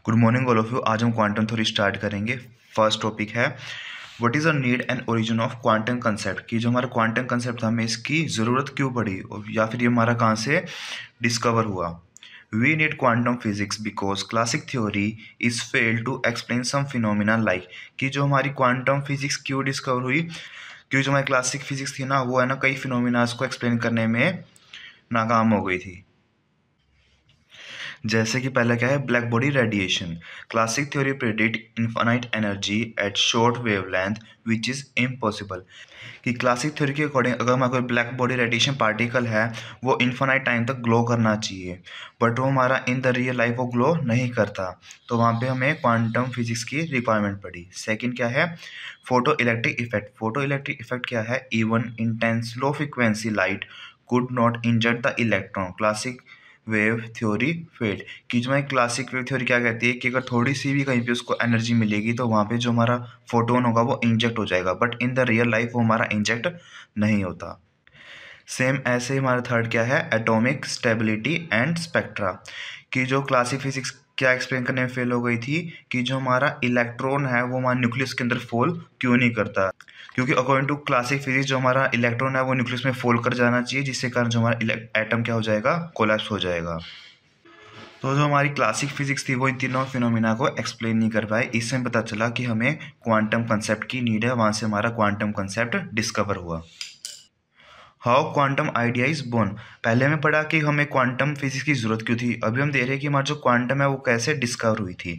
Good morning all of you. आज हम quantum theory start करेंगे। फर्स्ट टॉपिक है what is the need and origin of quantum concept, कि जो हमारा क्वांटम कंसेप्ट था हमें इसकी ज़रूरत क्यों पड़ी या फिर ये हमारा कहाँ से डिस्कवर हुआ। We need quantum physics because classic theory is fail to explain some phenomena like, कि जो हमारी क्वांटम फिजिक्स क्यों डिस्कवर हुई, क्योंकि जो हमारी क्लासिक फिजिक्स थी ना वो है ना कई फिनोमिनाज को एक्सप्लेन करने में नाकाम हो गई थी। जैसे कि पहला क्या है, black body radiation. Classic theory predict infinite energy at short wavelength which is impossible, कि क्लासिक थ्योरी के अकॉर्डिंग अगर हमारा कोई ब्लैक बॉडी रेडिएशन पार्टिकल है वो इन्फानाइट टाइम तक ग्लो करना चाहिए, बट वो हमारा इन द रियल लाइफ वो ग्लो नहीं करता। तो वहाँ पे हमें क्वांटम फिजिक्स की रिक्वायरमेंट पड़ी। सेकंड क्या है, photo electric effect. Photo electric effect क्या है, even intense low frequency light could not injure the electron. Classic wave theory failed, कि जो है क्लासिक वेव थ्योरी क्या कहती है कि अगर थोड़ी सी भी कहीं पे उसको एनर्जी मिलेगी तो वहाँ पे जो हमारा फोटोन होगा वो इंजेक्ट हो जाएगा, but in the real life वो हमारा इंजेक्ट नहीं होता। सेम ऐसे ही हमारा थर्ड क्या है, एटॉमिक स्टेबिलिटी एंड स्पेक्ट्रा, कि जो क्लासिक फिजिक्स क्या एक्सप्लेन करने में फेल हो गई थी कि जो हमारा इलेक्ट्रॉन है वो हमारे न्यूक्लियस के अंदर फॉल क्यों नहीं करता, क्योंकि अकॉर्डिंग टू क्लासिक फिजिक्स जो हमारा इलेक्ट्रॉन है वो न्यूक्लियस में फॉल कर जाना चाहिए, जिससे कारण जो हमारा एटम क्या हो जाएगा, कोलैप्स हो जाएगा। तो जो हमारी क्लासिक फिजिक्स थी वो इन तीनों फिनोमिना को एक्सप्लेन नहीं कर पाए। इससे पता चला कि हमें क्वांटम कंसेप्ट की नीड है, वहाँ से हमारा क्वांटम कंसेप्ट डिस्कवर हुआ। How quantum idea is born. पहले हमें पढ़ा कि हमें क्वांटम फिजिक्स की ज़रूरत क्यों थी, अभी हम देख रहे हैं कि हमारा जो क्वांटम है वो कैसे डिस्कवर हुई थी।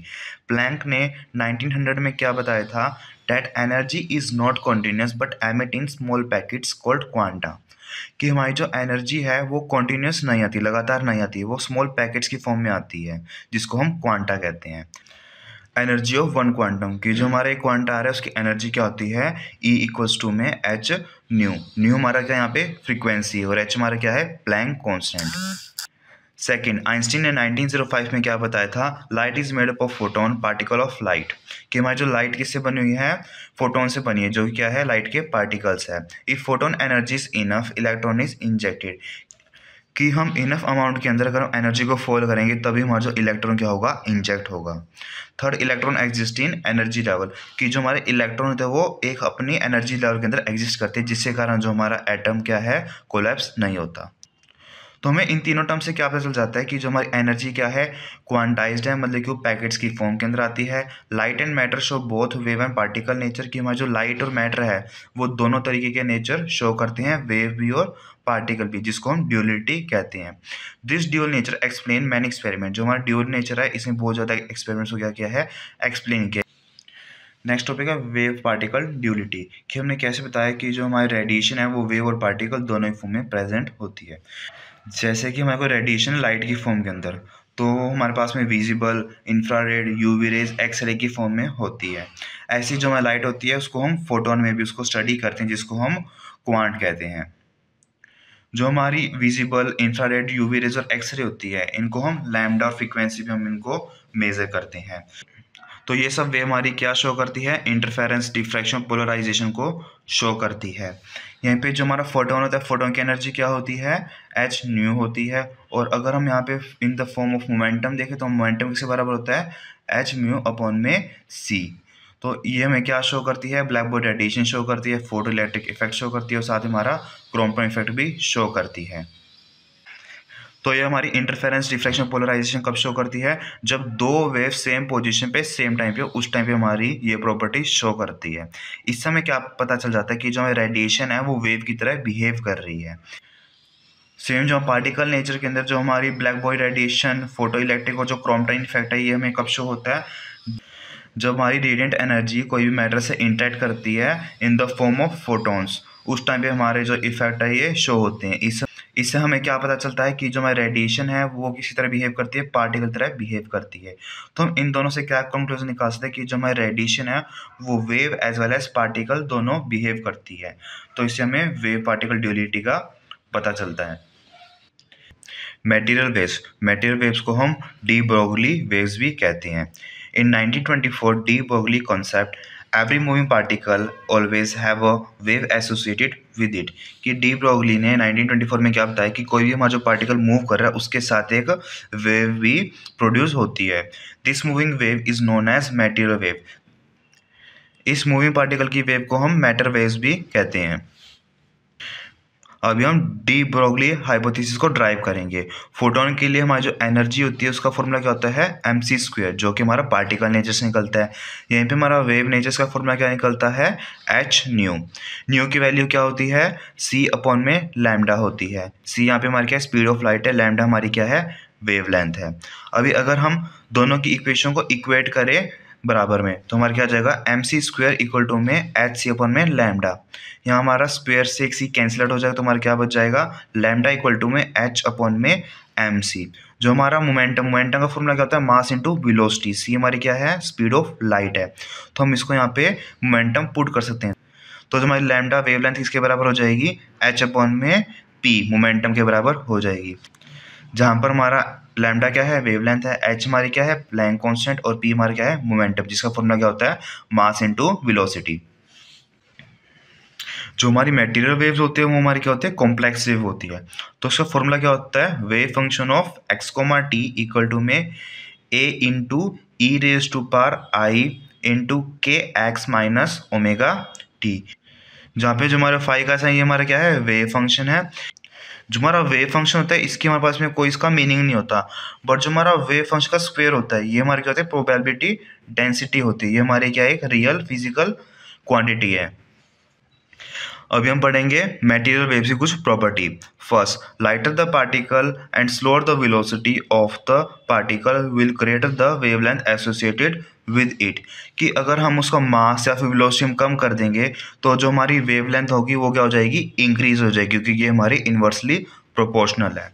प्लैंक ने 1900 में क्या बताया था, that energy is not continuous but emit in small packets called quanta, कि हमारी जो एनर्जी है वो कॉन्टीन्यूस नहीं आती, लगातार नहीं आती, वो स्मॉल पैकेट्स की फॉर्म में आती है, जिसको हम क्वांटा कहते हैं। एनर्जी ऑफ वन क्वांटम, की जो हमारा एक क्वांटा आ रहा है उसकी एनर्जी क्या होती है, E इक्वल्स टू में एच न्यू। न्यू हमारा क्या यहाँ पे फ्रीक्वेंसी है और एच हमारा क्या है, प्लैंक कांस्टेंट। सेकंड, आइंस्टीन ने 1905 में क्या बताया था, light is made up of photon particle of light, कि हमारी जो लाइट किससे बनी हुई है, फोटोन से बनी है, जो कि क्या है, लाइट के पार्टिकल्स है। If photon energy is enough electron is injected, कि हम इनफ अमाउंट के अंदर अगर हम एनर्जी को फॉल करेंगे तभी हमारा जो इलेक्ट्रॉन क्या होगा, इंजेक्ट होगा। Third, electron exist in energy level, कि जो हमारे इलेक्ट्रॉन होते हैं वो एक अपनी एनर्जी लेवल के अंदर एग्जिस्ट करते हैं, जिससे कारण जो हमारा एटम क्या है, कोलैप्स नहीं होता। तो हमें इन तीनों टर्म से क्या पता चल जाता है कि जो हमारी एनर्जी क्या है, क्वांटाइज्ड है, मतलब कि वो पैकेट्स की फॉर्म के अंदर आती है। Light and matter show both wave and particle nature, की हमारा जो लाइट और मैटर है वो दोनों तरीके के नेचर शो करते हैं, वेव भी और पार्टिकल भी, जिसको हम ड्यूअलिटी कहते हैं। This dual nature explain many experiment, जो हमारा ड्यूअल नेचर है इसमें बहुत ज़्यादा एक्सपेरिमेंट्स हो गया है एक्सप्लेन किया। नेक्स्ट टॉपिक है वेव पार्टिकल ड्यूअलिटी, कि हमने कैसे बताया कि जो हमारी रेडिएशन है वो वेव और पार्टिकल दोनों ही फॉर्म में प्रेजेंट होती है। जैसे कि हमारे को रेडिएशन लाइट की फॉर्म के अंदर, तो हमारे पास में visible, infrared, UV rays, x ray की फॉर्म में होती है। ऐसी जो हमारी लाइट होती है उसको हम फोटोन में भी उसको स्टडी करते हैं, जिसको हम क्वांट कहते हैं। जो हमारी विजिबल, इंफ्रारेड, यूवी रेज और एक्सरे होती है इनको हम लैम्डा फ्रीक्वेंसी पे हम इनको मेजर करते हैं। तो ये सब वे हमारी क्या शो करती है, इंटरफेरेंस, डिफ्रैक्शन, पोलराइजेशन को शो करती है। यहाँ पे जो हमारा फोटोन होता है, फोटोन की एनर्जी क्या होती है, एच न्यू होती है। और अगर हम यहाँ पे in the form of momentum देखें तो मोमेंटम किसके बराबर होता है, एच म्यू अपॉन में सी। तो ये हमें क्या शो करती है, ब्लैक बॉडी रेडिएशन शो करती है, फोटो इलेक्ट्रिक इफेक्ट शो करती है और साथ ही हमारा क्रोमटोन इफेक्ट भी शो करती है। तो ये हमारी इंटरफेरेंस, डिफ्रैक्शन, पोलराइजेशन कब शो करती है, जब दो वेव सेम पोजीशन पे सेम टाइम पे, उस टाइम पे हमारी ये प्रॉपर्टी शो करती है। इस समय क्या पता चल जाता है कि जो रेडिएशन है वो वेव की तरह बिहेव कर रही है। सेम जो पार्टिकल नेचर के अंदर जो हमारी black body radiation, photo electric और जो क्रोमटाइन इफेक्ट है ये हमें कब शो होता है, जब हमारी रेडिएंट एनर्जी कोई भी मैटर से इंटरेक्ट करती है in the form of photons, उस टाइम पे हमारे जो इफेक्ट है ये शो होते हैं। इससे हमें क्या पता चलता है कि जो हमारी रेडिएशन है वो किसी तरह बिहेव करती है, पार्टिकल तरह बिहेव करती है। तो हम इन दोनों से क्या कंक्लूजन निकाल सकते हैं कि जो हमारी रेडिएशन है वो wave as well as particle दोनों बिहेव करती है। तो इससे हमें वेव पार्टिकल ड्यूअलिटी का पता चलता है। मटेरियल वेव्स को हम डी ब्रोगली वेव्स भी कहते हैं। इन 1924 de Broglie concept every moving particle always have a wave associated with it. कि डी ब्रोगली ने 1924 में क्या बताया कि कोई भी हमारा जो पार्टिकल मूव कर रहा है उसके साथ एक वेव भी प्रोड्यूस होती है। This moving wave is known as material wave. इस मूविंग पार्टिकल की वेव को हम मैटर वेव्स भी कहते हैं। अभी हम डी ब्रोगली हाइपोथेसिस को ड्राइव करेंगे। फोटोन के लिए हमारी जो एनर्जी होती है उसका फॉर्मूला क्या होता है, mc², जो कि हमारा पार्टिकल नेचर से निकलता है। यहीं पे हमारा वेव नेचर का फॉर्मूला क्या निकलता है, h न्यू। न्यू की वैल्यू क्या होती है, c/में लैम्डा होती है। c यहाँ पे हमारी क्या स्पीड ऑफ लाइट है, लैम्डा हमारी क्या है, वेवलेंथ है। अभी अगर हम दोनों की इक्वेशन को इक्वेट करें बराबर में तो हमारा क्या आ जाएगा, mc² इक्वल टू में h/में लैम्डा। यहाँ हमारा स्क्वायर से एक सी कैंसिल आउट हो जाएगा तो हमारा क्या बच जाएगा, लैम्डा इक्वल टू में h/में mc। जो हमारा मोमेंटम का फॉर्मूला क्या होता है, मास इंटू वेलोसिटी। c हमारी क्या है, स्पीड ऑफ लाइट है। तो हम इसको यहाँ पे मोमेंटम पुट कर सकते हैं। तो जो हमारी लैम्डा वेवलेंथ किसके बराबर हो जाएगी, h/में p मोमेंटम के बराबर हो जाएगी। जहाँ पर हमारा लैम्डा क्या है, वेवलेंथ है, h हमारी क्या है, प्लैंक कांस्टेंट, और p हमारा क्या है, मोमेंटम, जिसका फॉर्मूला क्या होता है, मास इंटू वेलोसिटी। जो हमारी मटेरियल वेव्स होती है वो हमारी क्या होती है, कॉम्प्लेक्स वेव होती है। तो उसका फॉर्मूला क्या होता है, wave function of x, t equal to में a into e⁻⁻i into kx minus omega t. जहाँ पे जो हमारा फाई का साइन, ये हमारा क्या है, वेव फंक्शन है। जो हमारा वेव फंक्शन होता है इसकी हमारे पास में कोई इसका मीनिंग नहीं होता, बट जो हमारा वेव फंक्शन का स्क्वायर होता है ये हमारे क्या होता है, प्रोबेबिलिटी डेंसिटी होती है। ये हमारी क्या है, एक रियल फिजिकल क्वांटिटी है। अभी हम पढ़ेंगे मटेरियल वेव्स की कुछ property. First, lighter the particle and slower the velocity of the particle will create the wavelength associated with it. कि अगर हम उसका मास या फिर वेलोसिटी हम कम कर देंगे तो जो हमारी वेवलेंथ होगी वो क्या हो जाएगी, इंक्रीज हो जाएगी, क्योंकि ये हमारी इन्वर्सली प्रोपोर्शनल है।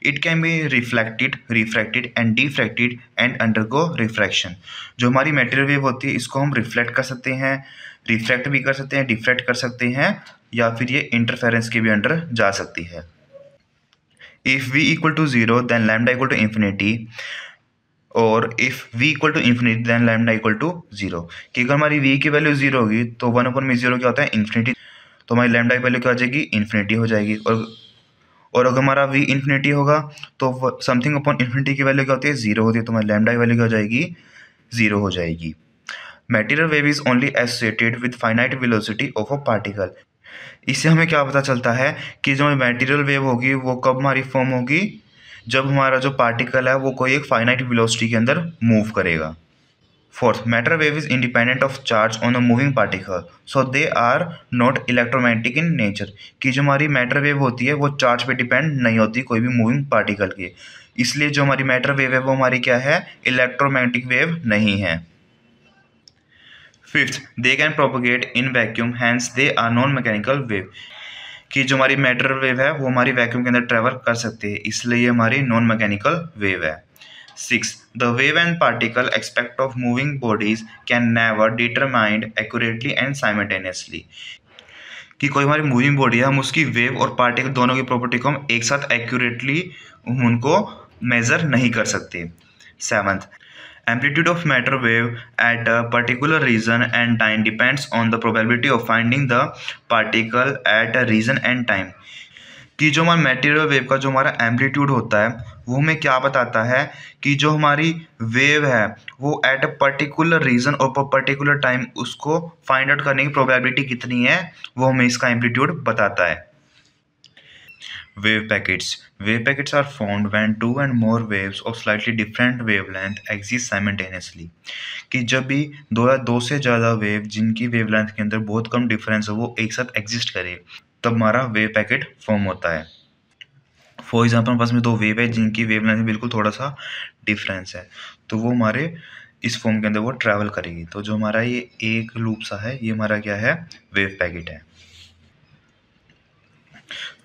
It can be reflected, refracted and diffracted and undergo refraction. जो हमारी मटेरियल वेव होती है इसको हम रिफ्लेक्ट कर सकते हैं, रिफ्रैक्ट भी कर सकते हैं, डिफ्रैक्ट कर सकते हैं, या फिर ये इंटरफेरेंस के भी अंडर जा सकती है। If v equal to 0 then lambda equal to infinity, और if v equal to infinity then lambda equal to 0। कि अगर हमारी v की वैल्यू 0 होगी तो 1/0 क्या होता है, इन्फिनिटी। तो हमारी लैम्डा की वैल्यू क्या हो जाएगी, इन्फिनिटी हो जाएगी। और अगर हमारा v इन्फिनिटी होगा तो समथिंग अपॉन इन्फिनिटी की वैल्यू क्या होती है, 0 होती है। तो हमारी लैम्डा की वैल्यू क्या हो जाएगी, 0 हो जाएगी। Material wave is only associated with finite velocity of a particle. इससे हमें क्या पता चलता है कि जो मटेरियल वेव होगी वो कब हमारी फॉर्म होगी, जब हमारा जो पार्टिकल है वो कोई एक फाइनाइट वेलोसिटी के अंदर मूव करेगा। Fourth, matter wave is independent of charge on a moving particle, so they are not electromagnetic in nature. कि जो हमारी मैटर वेव होती है वो चार्ज पे डिपेंड नहीं होती कोई भी मूविंग पार्टिकल की, इसलिए जो हमारी मैटर वेव है वो हमारी क्या है, इलेक्ट्रोमैग्नेटिक वेव नहीं है। Fifth, they can propagate in vacuum, hence they are non mechanical wave. कि जो हमारी मैटर वेव है वो हमारी वैक्यूम के अंदर ट्रेवल कर सकते हैं, इसलिए ये हमारी नॉन मैकेनिकल वेव है। Six, the wave and particle expect of moving bodies can never determined accurately and simultaneously. कि कोई हमारी मूविंग बॉडी है हम उसकी वेव और पार्टिकल दोनों की प्रॉपर्टी को हम एक साथ एक्यूरेटली उनको मेजर नहीं कर सकते। Seventh, amplitude of matter wave at a particular region and time depends on the probability of finding the particle at a region and time। कि जो हमारा मटेरियल वेव का जो हमारा एम्पलीट्यूड होता है वो हमें क्या बताता है कि जो हमारी वेव है वो एट अ पर्टिकुलर रीजन और पर्टिकुलर टाइम उसको फाइंड आउट करने की प्रोबेबिलिटी कितनी है, वो हमें इसका एम्पलीट्यूड बताता है। Wave packets. Wave packets are formed when two and more waves of slightly different wavelength exist simultaneously। कि जब भी दो से ज़्यादा वेव जिनकी वेवलेंथ के अंदर बहुत कम डिफरेंस हो वो एक साथ एग्जिस्ट करे तब हमारा वेव पैकेट फॉर्म होता है। फॉर एग्जाम्पल हमारे पास में दो वेव है जिनकी वेवलेंथ में बिल्कुल थोड़ा सा डिफरेंस है, तो वो हमारे इस फॉर्म के अंदर वो ट्रैवल करेगी। तो जो हमारा ये एक लूप सा है ये हमारा क्या है, वेव पैकेट है।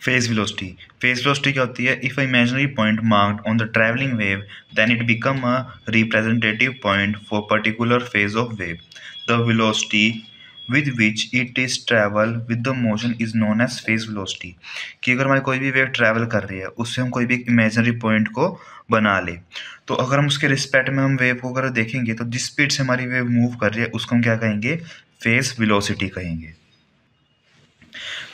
Phase velocity. फेज वेलोसिटी क्या होती है, if a imaginary point marked on the travelling wave then it become a representative point for particular phase of wave. The velocity with which it is travel with the motion is known as phase velocity. कि अगर हमारी कोई भी wave travel कर रही है उससे हम कोई भी एक इमेजिनरी पॉइंट को बना ले, तो अगर हम उसके रिस्पेक्ट में हम वेव को अगर देखेंगे तो जिस स्पीड से हमारी वेव मूव कर रही है उसको हम क्या कहेंगे, फेज वेलोसिटी कहेंगे।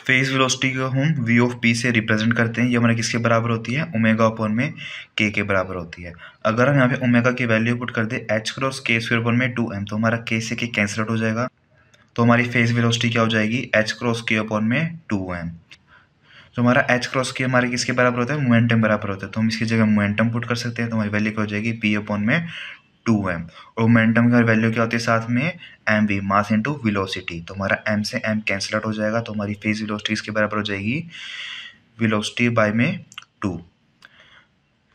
फेज वेलोसिटी को हम v ऑफ p से रिप्रेजेंट करते हैं। ये हमारे किसके बराबर होती है, ओमेगा अपॉन में k के बराबर होती है। अगर हम यहाँ पे ओमेगा की वैल्यू पुट कर दे h cross k square upon में 2m, तो हमारा k से k कैंसिल आउट हो जाएगा, तो हमारी फेज वेलोसिटी क्या हो जाएगी, h क्रॉस k अपॉन में 2m। तो हमारा h क्रॉस k हमारे किसके बराबर होता है, मोमेंटम बराबर होता है, तो हम इसकी जगह मोमेंटम पुट कर सकते हैं, तो हमारी वैल्यू क्या हो जाएगी, p अपॉन में 2m। और मोमेंटम की वैल्यू क्या होती है साथ में, M v, mass into velocity, तो हमारा m से m कैंसिल आउट हो जाएगा, तो हमारी फेज वेलोसिटी इसके बराबर हो जाएगी वेलोसिटी बाय में 2,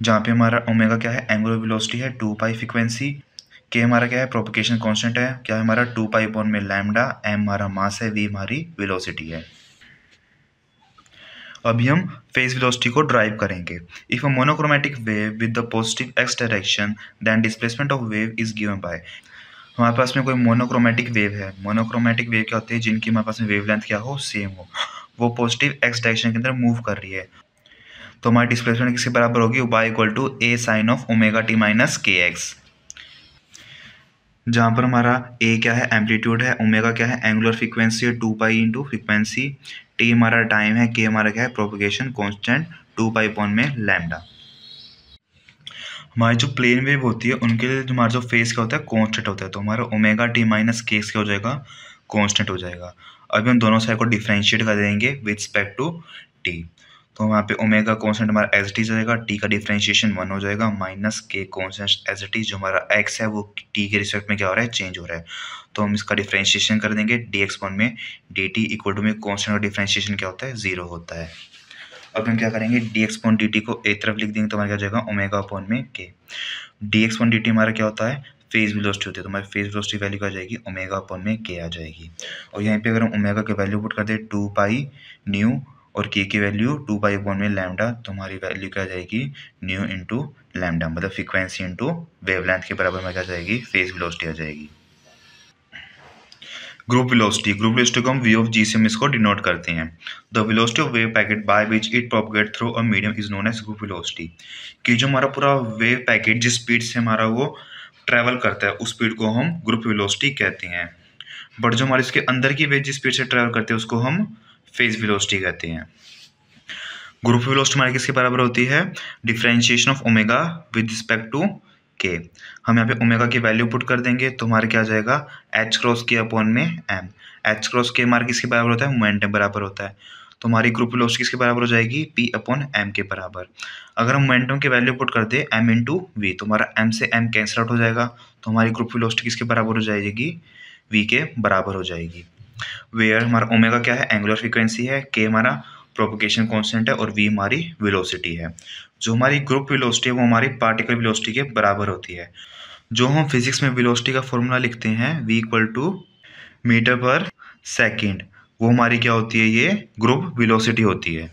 जहाँ पे हमारा ओमेगा क्या है, एंगुलर वेलोसिटी है, 2 पाई फ्रीक्वेंसी, के हमारा क्या है, प्रोपगेशन कांस्टेंट है, क्या है हमारा 2 पाई अपॉन में लैम्डा, एम हमारा मास है, वी हमारी वेलोसिटी है। अभी हम फेज वेलोसिटी को ड्राइव करेंगे। If a monochromatic wave with the positive x direction then displacement of wave is given by. हमारे पास में कोई मोनोक्रोमेटिक वेव है। मोनोक्रोमेटिक वेव क्या होती है, जिनकी हमारे पास में वेवलेंथ क्या हो, सेम हो, वो पॉजिटिव एक्स डायरेक्शन के अंदर मूव कर रही है, तो हमारी डिस्प्लेसमेंट किसके बराबर होगी, y equal to a sine of omega T minus के एक्स, जहाँ पर हमारा a क्या है, एम्पलीट्यूड है, ओमेगा क्या है, एंगुलर फ्रीक्वेंसी है, 2 पाई इंटू फ्रीक्वेंसी, t हमारा टाइम है, k हमारा क्या है, प्रोपगेशन कांस्टेंट 2 पाई अपॉन में लैम्डा। हमारी जो प्लेन वेव होती है उनके लिए हमारा जो फेस क्या होता है, कांस्टेंट होता है, तो हमारा ओमेगा टी माइनस के क्या हो जाएगा, कांस्टेंट हो जाएगा। अभी हम दोनों साइड को डिफरेंशिएट कर देंगे विद रिस्पेक्ट टू टी, तो वहाँ पे ओमेगा कांस्टेंट हमारा एज टी जाएगा, टी का डिफरेंशिएशन 1 हो जाएगा, माइनस के कांस्टेंट एज टी, जो हमारा एक्स है वो टी के रिस्पेक्ट में क्या हो रहा है, चेंज हो रहा है, तो हम इसका डिफरेंशिएशन कर देंगे डी एक्स वन में, डी टी इक्वल टू में कांस्टेंट का डिफरेंशिएशन क्या होता है, 0 होता है। अब हम क्या करेंगे, d x upon d t को एक तरफ लिख देंगे, तो हमारा क्या हो जाएगा, ओमेगा अपॉन में k. D x upon d t हमारा क्या होता है, फेज वेलोसिटी होती है, तो हमारी फेज वेलोसिटी वैल्यू क्या आ जाएगी, ओमेगा अपॉन में के आ जाएगी। और यहाँ पे अगर हम ओमेगा की वैल्यू पुट कर दे 2 पाई न्यू और के की वैल्यू 2 पाई अपॉन में लैम्डा, तो हमारी वैल्यू क्या आ जाएगी, न्यू इंटू लैम्डा, मतलब फ्रीक्वेंसी इंटू वेवलेंथ के बराबर में क्या आ जाएगी, फेज वेलोसिटी आ जाएगी। ग्रुप वेलोसिटी को हम v ऑफ g से हम इसको डिनोट करते हैं। The velocity of wave packet by which it propagate through a medium is known age group velocity. कि जो हमारा पूरा वेव पैकेट जिस स्पीड से हमारा वो ट्रैवल करता है उस स्पीड को हम ग्रुप वेलोसिटी कहते हैं। बट जो हमारे इसके अंदर की वेव जिस स्पीड से ट्रैवल करते हैं उसको हम फेज वेलोसिटी कहते हैं। ग्रुप वेलोसिटी हमारी किसके बराबर होती है, differentiation of omega with respect to k. हम यहाँ पे ओमेगा की वैल्यू पुट कर देंगे, तो हमारे क्या आ जाएगा, एच क्रॉस के अपॉन में एम। एच क्रॉस के हमारे किसके बराबर होता है, मोमेंटम बराबर होता है, तो हमारी ग्रुप वेलोसिटी किसके बराबर हो जाएगी, पी अपॉन एम के बराबर। अगर हम मोमेंटम की वैल्यू पुट कर दे एम इंटू वी, तो हमारा एम से एम कैंसिल आउट हो जाएगा, तो हमारी ग्रुप वेलोसिटी किसके बराबर हो जाएगी, वी के बराबर हो जाएगी। वेयर हमारा ओमेगा क्या है, एंगुलर फ्रीक्वेंसी है, के हमारा प्रोपगेशन कांस्टेंट है और v हमारी वेलोसिटी है। जो हमारी ग्रुप वेलोसिटी है वो हमारी पार्टिकल वेलोसिटी के बराबर होती है। जो हम फिजिक्स में वेलोसिटी का फॉर्मूला लिखते हैं v इक्वल टू मीटर पर सेकेंड, वो हमारी क्या होती है, ये ग्रुप वेलोसिटी होती है।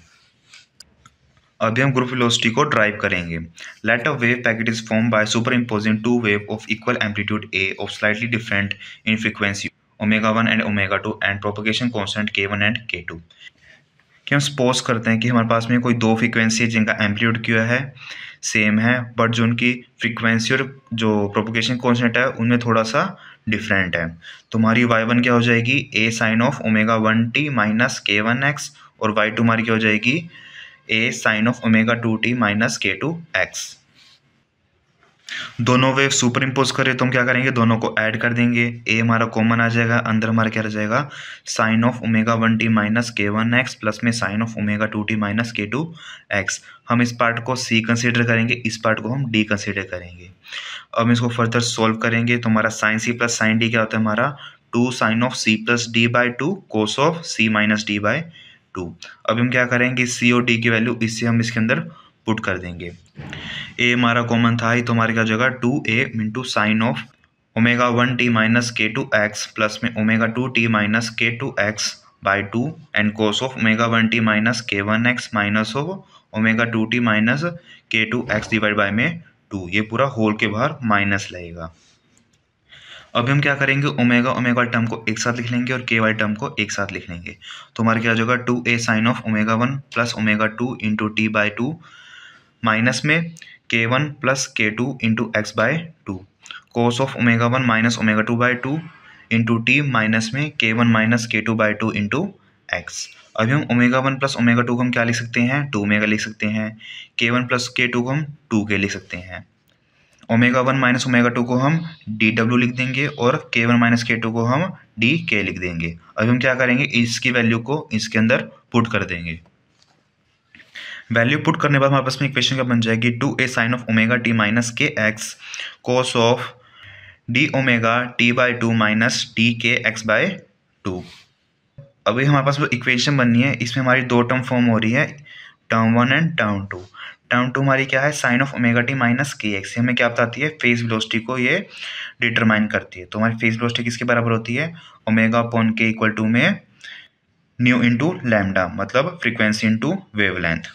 अभी हम ग्रुप वेलोसिटी को ड्राइव करेंगे। Let a wave packet is form by superimposing two wave of equal amplitude a of slightly different in frequency omega 1 and omega 2 and propagation constant k1 and k2। कि हम suppose करते हैं कि हमारे पास में कोई दो फ्रीक्वेंसी है जिनका एम्पलीट्यूड क्या है, सेम है, बट जो उनकी फ्रीक्वेंसी और जो प्रोपगेशन कांस्टेंट है उनमें थोड़ा सा डिफरेंट है। तो हमारी y1 क्या हो जाएगी, a sine of omega 1t minus k1x, और y2 हमारी क्या हो जाएगी, a sine of omega 2t minus k2x। दोनों वेव सुपर इम्पोज करें तो हम क्या करेंगे, दोनों को ऐड कर देंगे, ए हमारा कॉमन आ जाएगा, अंदर हमारा क्या रह जाएगा, sine of omega 1t minus k1x plus में sine of omega 2t minus k2x। हम इस पार्ट को c कंसीडर करेंगे, इस पार्ट को हम d कंसीडर करेंगे। अब हम इसको फर्दर सोल्व करेंगे, तो हमारा sine c plus sine d क्या होता है, हमारा 2 sine of c plus d by 2 cos of c minus d by 2। अब हम क्या करेंगे, c और d की वैल्यू इससे हम इसके अंदर पुट कर देंगे। ए हमारा कॉमन था ही, तो हमारे क्या हो जाएगा 2a into sine of omega 1t minus k2x plus में omega 2t minus k2x by 2 and cos of omega 1t minus k1x minus of omega 2t minus k2x divide by में 2। ये पूरा होल के बाहर माइनस लगेगा। अभी हम क्या करेंगे, ओमेगा ओमेगा टर्म को एक साथ लिख लेंगे और के वाई टर्म को एक साथ लिख लेंगे। तो हमारा क्या हो जाएगा, 2a sine of omega 1 plus omega 2 into t by 2 minus में k1 plus k2 into x by 2 cos of omega 1 minus omega 2 by 2 into T minus में k1 minus k2 by 2 into x. अभी हम omega 1 plus omega 2 को हम क्या लिख सकते हैं, 2 ओमेगा लिख सकते हैं। k1 प्लस k2 को हम 2k लिख सकते हैं। ओमेगा 1 माइनस ओमेगा 2 को हम डी डब्ल्यू लिख देंगे और k1 माइनस k2 को हम डी के लिख देंगे। अभी हम क्या करेंगे, इसकी वैल्यू को इसके अंदर पुट कर देंगे। वैल्यू पुट करने के बाद हमारे पास में इक्वेशन क्या बन जाएगी, 2a sine of omega T minus के X cos of D omega T by 2 minus D K X by 2। अभी हमारे पास वो इक्वेशन बननी है, इसमें हमारी दो टर्म फॉर्म हो रही है, टर्म 1 एंड टर्म 2। टर्म 2 हमारी क्या है, sine of omega T minus के एक्स। हमें क्या बताती है, फेज वेलोसिटी को ये डिटरमाइन करती है। तो हमारी फेज वेलोसिटी किसके बराबर होती है, ओमेगा अपॉन के इक्वल टू में न्यू इंटू लैम्डा, मतलब फ्रीक्वेंसी इंटू वेवलेंथ।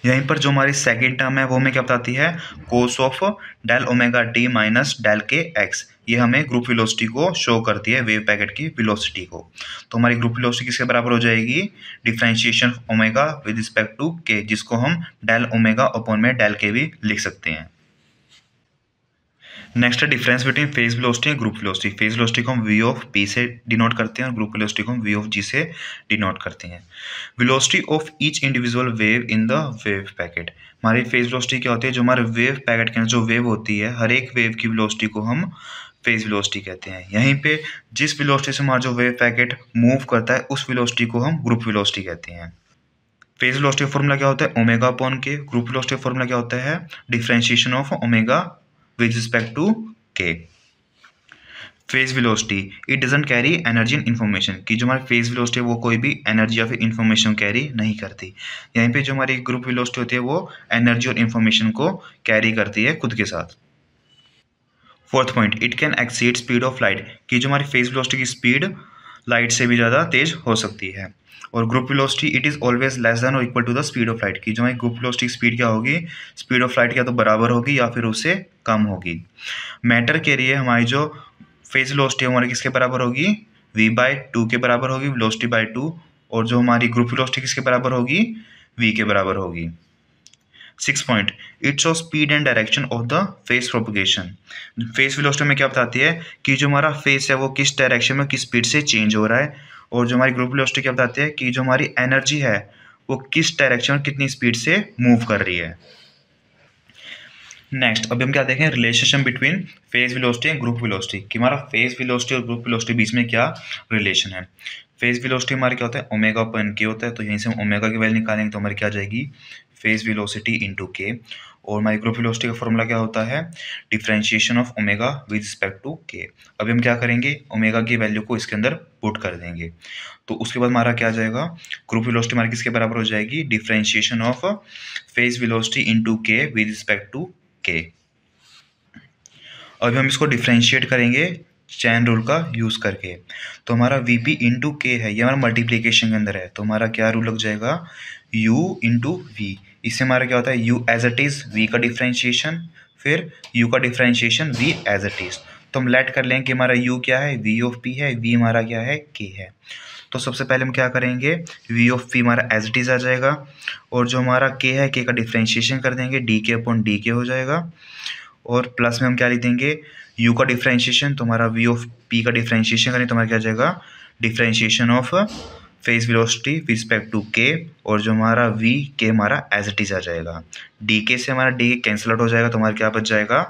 यहीं पर जो हमारी सेकेंड टर्म है वो हमें क्या बताती है, cos of del omega T minus del k x. ये हमें ग्रुप वेलोसिटी को शो करती है, वेव पैकेट की वेलोसिटी को। तो हमारी ग्रुप वेलोसिटी किसके बराबर हो जाएगी, differentiation omega with respect to k, जिसको हम डेल ओमेगा अपॉन में डेल के भी लिख सकते हैं। नेक्स्ट है डिफरेंस बिटवीन फेज वेलोसिटी और ग्रुप वेलोसिटी। फेज वेलोसिटी को हम वी ऑफ पी से डिनोट करते हैं और ग्रुप वेलोसिटी को हम वी ऑफ जी से डिनोट करते हैं। Velocity of each individual wave in the wave packet. हमारी फेज वेलोसिटी क्या होती है, जो हमारे वेव पैकेट के अंदर जो वेव होती है, हर एक वेव की वेलोसिटी को हम फेज वेलोसिटी कहते हैं। यहीं पे जिस वेलोसिटी से हमारा जो वेव पैकेट मूव करता है उस वेलोसिटी को हम ग्रुप वेलोसिटी कहते हैं। फेज वेलोसिटी का फॉर्मूला क्या होता है, omega upon K. Group velocity का फॉर्मूला क्या होता है, differentiation of omega with respect to K. Phase velocity it doesn't carry energy and information, कि जो हमारी फेज वेलोसिटी है वो कोई भी एनर्जी या फिर इन्फॉर्मेशन कैरी नहीं करती। यहीं पे जो हमारी ग्रुप वेलोसिटी होती है वो एनर्जी और इन्फॉर्मेशन को कैरी करती है खुद के साथ। Fourth point, it can exceed speed of light, कि जो हमारी फेज वेलोसिटी की स्पीड लाइट से भी ज़्यादा तेज हो सकती है। और group velocity it is always less than और equal to the speed of light, की जो हमारी ग्रुप वेलोसिटी की स्पीड क्या होगी, स्पीड ऑफ लाइट या तो बराबर होगी या फिर उससे कम होगी। मैटर के लिए हमारी जो फेज वेलोसिटी हमारी किसके बराबर होगी, v बाई 2 के बराबर होगी, वेलोसिटी बाई 2। और जो हमारी ग्रुप वेलोसिटी किसके बराबर होगी, v के बराबर होगी। 6 point, it show speed and direction of the face propagation. Face velocity में क्या बताती है कि जो हमारा फेस है वो किस डायरेक्शन में किस स्पीड से चेंज हो रहा है। और जो हमारी ग्रुप वेलोसिटी क्या बताती है कि जो हमारी एनर्जी है वो किस डायरेक्शन में कितनी स्पीड से मूव कर रही है। नेक्स्ट अभी हम क्या देखें, relationship between phase velocity and group velocity, कि हमारा फेज वेलोसिटी और ग्रुप वेलोसिटी बीच में क्या रिलेशन है। फेज वेलोसिटी हमारा क्या होता है, ओमेगा अपॉन के होता है। तो यहीं से हम ओमेगा की वैल्यू निकालेंगे तो हमारी क्या आ जाएगी, फेज वेलोसिटी इंटू के। और हमारी ग्रुप वेलोसिटी का फॉर्मूला क्या होता है, differentiation of omega with respect to k. अभी हम क्या करेंगे, ओमेगा की वैल्यू को इसके अंदर पुट कर देंगे। तो उसके बाद हमारा क्या आ जाएगा, ग्रुप वेलोसिटी हमारी किसके बराबर हो जाएगी, differentiation of phase velocity into के विद रिस्पेक्ट टू के। अभी हम इसको डिफ्रेंशिएट करेंगे चैन रूल का यूज़ करके। तो हमारा वी पी इंटू के है, ये हमारा मल्टीप्लीकेशन के अंदर है। तो हमारा क्या रूल लग जाएगा, u इंटू वी। इससे हमारा क्या होता है, u as it is, v का डिफ्रेंशिएशन, फिर u का differentiation v as it is. तो हम लेट कर लेंगे कि हमारा u क्या है, v ऑफ p है, v हमारा क्या है, k है। तो सबसे पहले हम क्या करेंगे, v ऑफ p हमारा एज इट इज़ आ जाएगा और जो हमारा k है, k का डिफ्रेंशिएशन कर देंगे, डी के अपॉन डी के हो जाएगा। और प्लस में हम क्या लिख देंगे, u का डिफ्रेंशिएशन। तो हमारा v ऑफ p का डिफ्रेंशिएशन करें तो हमारा क्या आ जाएगा, differentiation of phase velocity with respect to k। और जो हमारा v k हमारा एज इट इज़ आ जाएगा, डी के से हमारा डी कैंसिल आउट हो जाएगा। तो हमारा क्या बच जाएगा,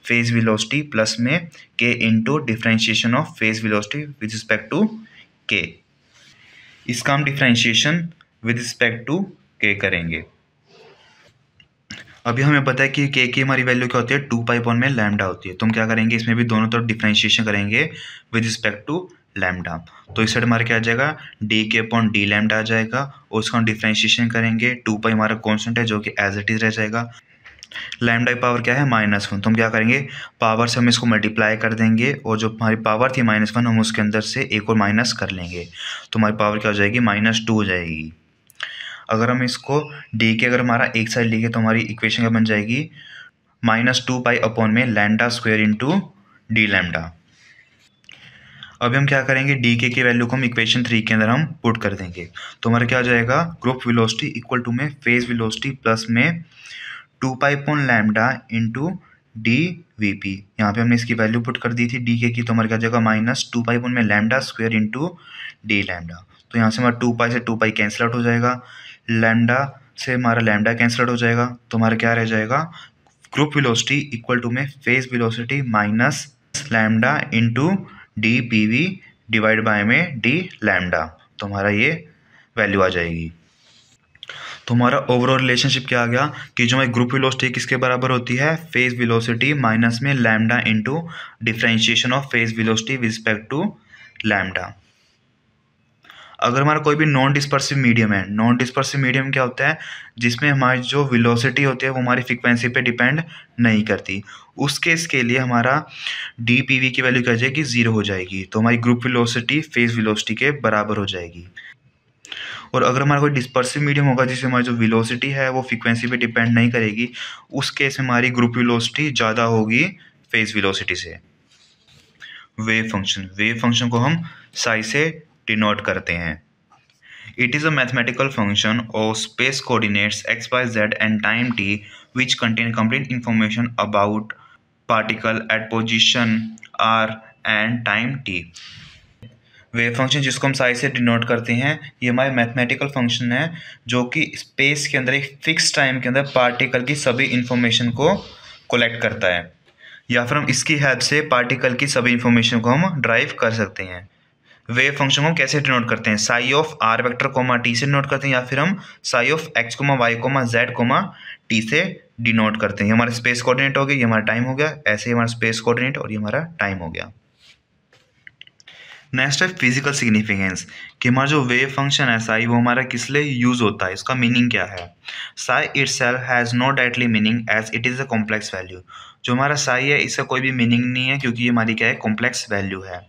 फेज वेलोसिटी प्लस में k into differentiation of phase velocity with respect to k। इसका हम differentiation with respect to k करेंगे। अभी हमें पता है कि के की हमारी वैल्यू क्या होती है, 2 पाई अपॉन में लैम्डा होती है। तो हम क्या करेंगे, इसमें भी दोनों तरफ डिफरेंशिएशन करेंगे विद रिस्पेक्ट टू लैम्डा। तो इस साइड हमारा क्या आ जाएगा, डी के अपॉन डी लैम्डा आ जाएगा और उसका हम डिफरेंशिएशन करेंगे। 2 पाई हमारा कॉन्स्टेंट है जो कि एज इट इज रह जाएगा। लैम्डा की पावर क्या है, -1। तो हम क्या करेंगे, पावर से हम इसको मल्टीप्लाई कर देंगे और जो हमारी पावर थी -1 हम उसके अंदर से एक और माइनस कर लेंगे। तो हमारी पावर क्या हो जाएगी, -2 हो जाएगी। अगर हम इसको डी के अगर हमारा एक साइड लिखे तो हमारी इक्वेशन क्या बन जाएगी, -2 पाई अपॉन में lambda square into D lambda. अभी हम क्या करेंगे, डी के वैल्यू को हम इक्वेशन 3 के अंदर हम पुट कर देंगे। तो हमारा क्या हो जाएगा, ग्रुप वेलोसिटी इक्वल टू में फेज वेलोसिटी प्लस में 2 pi upon lambda into D V P. यहाँ पे हमने इसकी वैल्यू पुट कर दी थी डी के की, तो हमारे क्या जाएगा माइनस 2 पाई अपॉन में lambda square into D lambda. तो यहाँ से हमारा 2 पाई से 2 पाई कैंसिल आउट हो जाएगा, लैम्डा से हमारा लैम्डा कैंसिल आउट हो जाएगा। तो हमारा क्या रह जाएगा, ग्रुप वेलोसिटी इक्वल टू में phase velocity minus lambda into D P V divide by में डी लैम्डा। तो हमारा ये वैल्यू आ जाएगी। तो हमारा ओवरऑल रिलेशनशिप क्या आ गया कि जो हमारी ग्रुप वेलोसिटी किसके बराबर होती है, फेज वेलोसिटी माइनस में lambda into differentiation of phase velocity with respect to lambda. अगर हमारा कोई भी नॉन डिस्पर्सिव मीडियम है, नॉन डिस्पर्सिव मीडियम क्या होता है, जिसमें हमारी जो वेलोसिटी होती है वो हमारी फ्रीक्वेंसी पे डिपेंड नहीं करती, उस केस के लिए हमारा डी पी वी की वैल्यू क्या जाएगी, 0 हो जाएगी। तो हमारी ग्रुप वेलोसिटी फेज वेलोसिटी के बराबर हो जाएगी। और अगर हमारा कोई डिस्पर्सिव मीडियम होगा जिससे हमारी जो वेलोसिटी है वो फ्रीक्वेंसी पे डिपेंड नहीं करेगी, उस केस में हमारी ग्रुप वेलोसिटी ज़्यादा होगी फेज वेलोसिटी से। वेव फंक्शन को हम साई से डिनोट करते हैं। It is a mathematical function of space coordinates x, y, z and time t which contain complete information about particle at position r and time t। Wave function जिसको हम साई से denote करते हैं, ये हमारे मैथमेटिकल फंक्शन है जो कि स्पेस के अंदर एक फिक्स टाइम के अंदर पार्टिकल की सभी इंफॉर्मेशन को कलेक्ट करता है, या फिर हम इसकी हेल्प से पार्टिकल की सभी इंफॉर्मेशन को हम ड्राइव कर सकते हैं। वेव फंक्शन को हम कैसे डिनोट करते हैं, psi of R vector comma T से डिनोट करते हैं, या फिर हम psi of x comma Y comma Z comma T से डिनोट करते हैं। ये हमारा स्पेस कोऑर्डिनेट हो गया, ये हमारा टाइम हो गया, ऐसे ही हमारा स्पेस कोऑर्डिनेट और ये हमारा टाइम हो गया। नेक्स्ट है फिजिकल सिग्निफिकेंस, कि हमारा जो वेव फंक्शन है साई वो हमारा किस लिए यूज होता है, इसका मीनिंग क्या है। Psi itself has no directly meaning as it is a complex value. जो हमारा साई है इसका कोई भी मीनिंग नहीं है क्योंकि ये हमारी क्या है, कॉम्प्लेक्स वैल्यू है।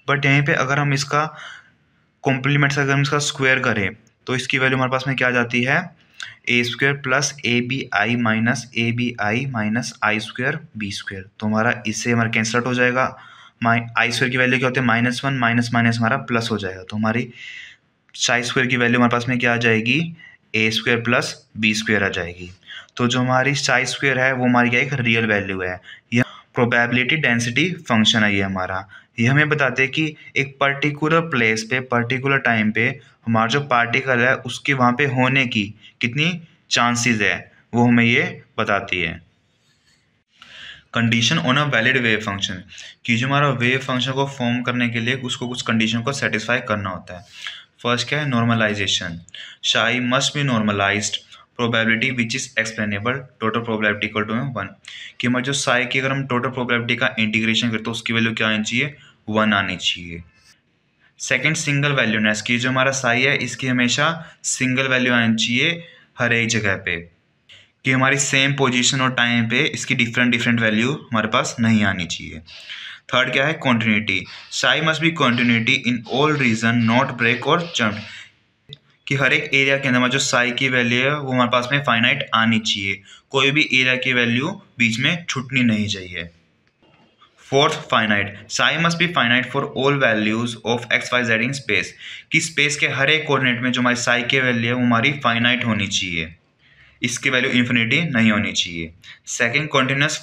बट यहीं पे अगर हम इसका कॉम्प्लीमेंट से अगर हम इसका स्क्वायर करें तो इसकी वैल्यू हमारे पास में क्या आ जाती है, A square plus A B I minus A B I minus I square B square. तो हमारा इससे हमारा कैंसल आउट हो जाएगा, आई स्क्वायर की वैल्यू क्या होती है -1, माइनस माइनस हमारा प्लस हो जाएगा। तो हमारी साई स्क्वायर की वैल्यू हमारे पास में क्या आ जाएगी, a square plus B square आ जाएगी। तो जो हमारी साई स्क्वायर है वो हमारी क्या एक रियल वैल्यू है, यह प्रोबेबिलिटी डेंसिटी फंक्शन है। ये हमारा ये हमें बताते हैं कि एक पर्टिकुलर प्लेस पे पर्टिकुलर टाइम पे हमारा जो पार्टिकल है उसके वहाँ पे होने की कितनी चांसेस है वो हमें ये बताती है। Condition on a valid wave function, कि जो हमारा वेव फंक्शन को फॉर्म करने के लिए उसको कुछ कंडीशन को सेटिस्फाई करना होता है। फर्स्ट क्या है, normalization, psi must be normalized probability which is explainable total probability equal to 1, कि हमारे जो साई की अगर हम टोटल प्रोबेबिलिटी का इंटीग्रेशन करते तो उसकी वैल्यू क्या आनी चाहिए, 1 आनी चाहिए। सेकंड सिंगल वैल्यूनेस, की जो हमारा साई है इसकी हमेशा सिंगल वैल्यू आनी चाहिए हर एक जगह पे, कि हमारी सेम पोजीशन और टाइम पे इसकी डिफरेंट वैल्यू हमारे पास नहीं आनी चाहिए। थर्ड क्या है, continuity, psi must be continuity in all region not break और जंप, कि हर एक एरिया के अंदर जो साई की वैल्यू है वो हमारे पास में फाइनाइट आनी चाहिए, कोई भी एरिया की वैल्यू बीच में छूटनी नहीं चाहिए। Fourth, finite, psi must be finite for all values of X Y Z in space, कि स्पेस के हर एक कोऑर्डिनेट में जो हमारी साई की वैल्यू है वो हमारी फाइनाइट होनी चाहिए, इसकी वैल्यू इन्फिनिटी नहीं होनी चाहिए। Second, continuous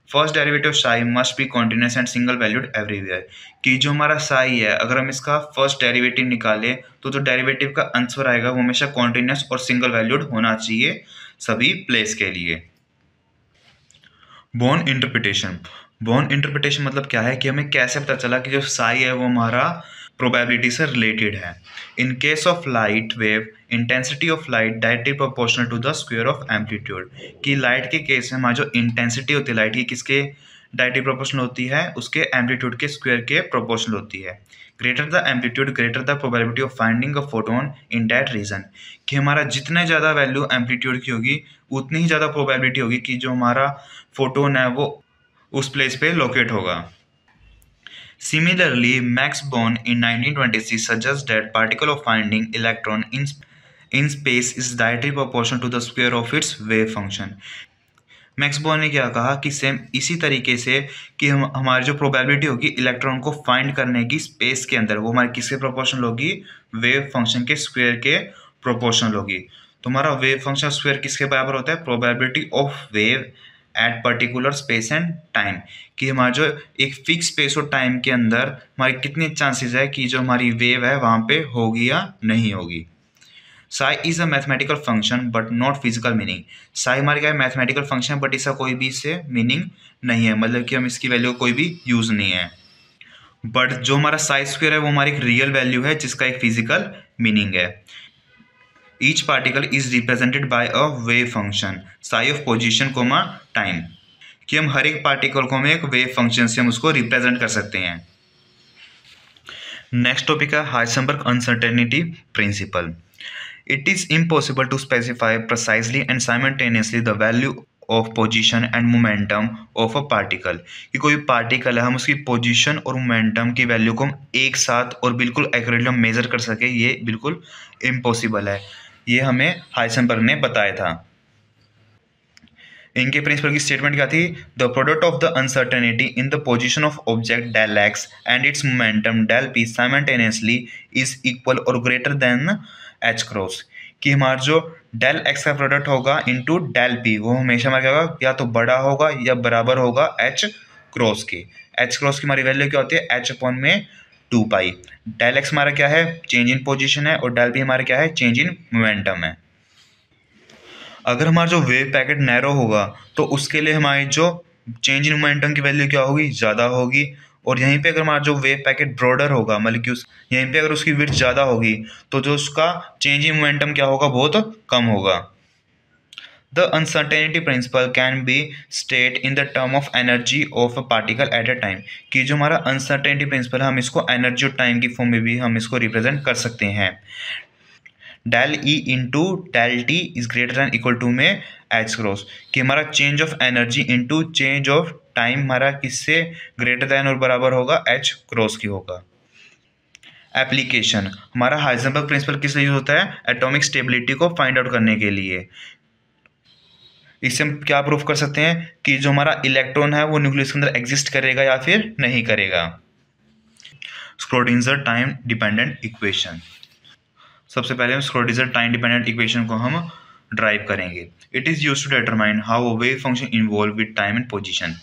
first derivative Sai must B continuous and single valued everywhere, कि जो हमारा साई है अगर हम इसका फर्स्ट डेरिवेटिव निकालें तो जो डेरिवेटिव का आंसर आएगा वो हमेशा कॉन्टिन्यूस और सिंगल वैल्यूड होना चाहिए सभी प्लेस के लिए। बोर्न इंटरप्रिटेशन मतलब क्या है, कि हमें कैसे पता चला कि जो साई है वो हमारा प्रोबेबिलिटी से रिलेटेड है। In case of light wave, intensity of light directly proportional to the square of amplitude, कि लाइट के केस में हमारी जो इंटेंसिटी होती है लाइट की किसके डायरेक्टली प्रोपोर्शनल होती है, उसके एम्पलीट्यूड के स्क्वायर के प्रोपोर्शनल होती है। Greater the amplitude greater the probability of finding a photon in that region, कि हमारा जितने ज़्यादा वैल्यू एम्पलीट्यूड की होगी उतनी ही ज़्यादा प्रोबेबिलिटी होगी कि जो हमारा फोटोन है वो उस प्लेस पे लोकेट होगा। Similarly, Max Born in 1926 suggests that particle of finding electron in space is directly proportional to the square of its wave function, Max Born ने क्या कहा कि सेम इसी तरीके से कि हम हमारी जो प्रोबेबिलिटी होगी इलेक्ट्रॉन को फाइंड करने की स्पेस के अंदर, वो हमारी किसके प्रोपोर्शनल होगी, वेव फंक्शन के स्क्वायर के प्रोपोर्शनल होगी। तो हमारा वेव फंक्शन स्क्वायर किसके बराबर होता है, probability of wave at particular space and time, कि हमारा जो एक फिक्स स्पेस और टाइम के अंदर हमारे कितने चांसेस है कि जो हमारी वेव है वहाँ पे होगी या नहीं होगी। Sai is a mathematical function but not physical meaning. Sai हमारे क्या है, मैथमेटिकल फंक्शन है बट इसका कोई भी इससे मीनिंग नहीं है, मतलब कि हम इसकी वैल्यू कोई भी यूज नहीं है। बट जो हमारा साई स्क्वायर है वो हमारी एक रियल वैल्यू है जिसका एक फिजिकल मीनिंग है। Each particle is represented by a wave function psi of position comma time, कि हम हर एक पार्टिकल को हम एक वेव फंक्शन से हम उसको रिप्रेजेंट कर सकते हैं। नेक्स्ट टॉपिक है Heisenberg uncertainty principle. It is impossible to specify precisely and simultaneously the value of position and momentum of a particle, कि कोई पार्टिकल है हम उसकी पोजीशन और मोमेंटम की वैल्यू को हम एक साथ और बिल्कुल एक्यूरेटली हम मेजर कर सके, ये बिल्कुल इम्पॉसिबल है। ये हमें हाइसेनबर्ग ने बताया था। इनके प्रिंसिपल की स्टेटमेंट क्या थी, the product of the uncertainty in the position of object del X and its momentum del P simultaneously is equal और ग्रेटर देन एच क्रॉस, कि हमारा जो डेल एक्स का प्रोडक्ट होगा इंटू डेल पी वो हमेशा हमारा क्या होगा, या तो बड़ा होगा या बराबर होगा एच क्रॉस के। एच क्रॉस की हमारी वैल्यू क्या होती है, एच अपॉन में 2 पाई। डेल एक्स हमारा क्या है, चेंज इन पोजिशन है, और डेल पी हमारा क्या है, चेंज इन मोमेंटम है। अगर हमारा जो वेव पैकेट नैरो होगा तो उसके लिए हमारी जो चेंज इन मोमेंटम की वैल्यू क्या होगी, ज़्यादा होगी। और यहीं पे अगर हमारा जो वेव पैकेट ब्रॉडर होगा, मतलब कि उस यहीं पे अगर उसकी विड्थ ज़्यादा होगी तो जो उसका चेंज इन मोमेंटम क्या होगा, बहुत कम होगा। The uncertainty principle can be state in the term of energy of a particle at a time, कि जो हमारा अनसर्टेनिटी प्रिंसिपल है हम इसको एनर्जी और टाइम की फॉर्म में भी हम इसको रिप्रेजेंट कर सकते हैं। Del E into del T is greater than equal to में एच क्रॉस, कि हमारा change of energy into change of time हमारा किससे ग्रेटर दैन और बराबर होगा, एच क्रॉस की होगा। एप्लीकेशन, हमारा हाइजेनबर्ग प्रिंसिपल किस लिए यूज होता है, एटॉमिक स्टेबिलिटी को फाइंड आउट करने के लिए। इससे हम क्या प्रूफ कर सकते हैं कि जो हमारा इलेक्ट्रॉन है वो न्यूक्लियस के अंदर एग्जिस्ट करेगा या फिर नहीं करेगा। स्क्रोडिंजर टाइम डिपेंडेंट इक्वेशन, सबसे पहले हम स्क्रोडिंजर टाइम डिपेंडेंट इक्वेशन को हम ड्राइव करेंगे। It is use to determine how a wave function involve with time and position.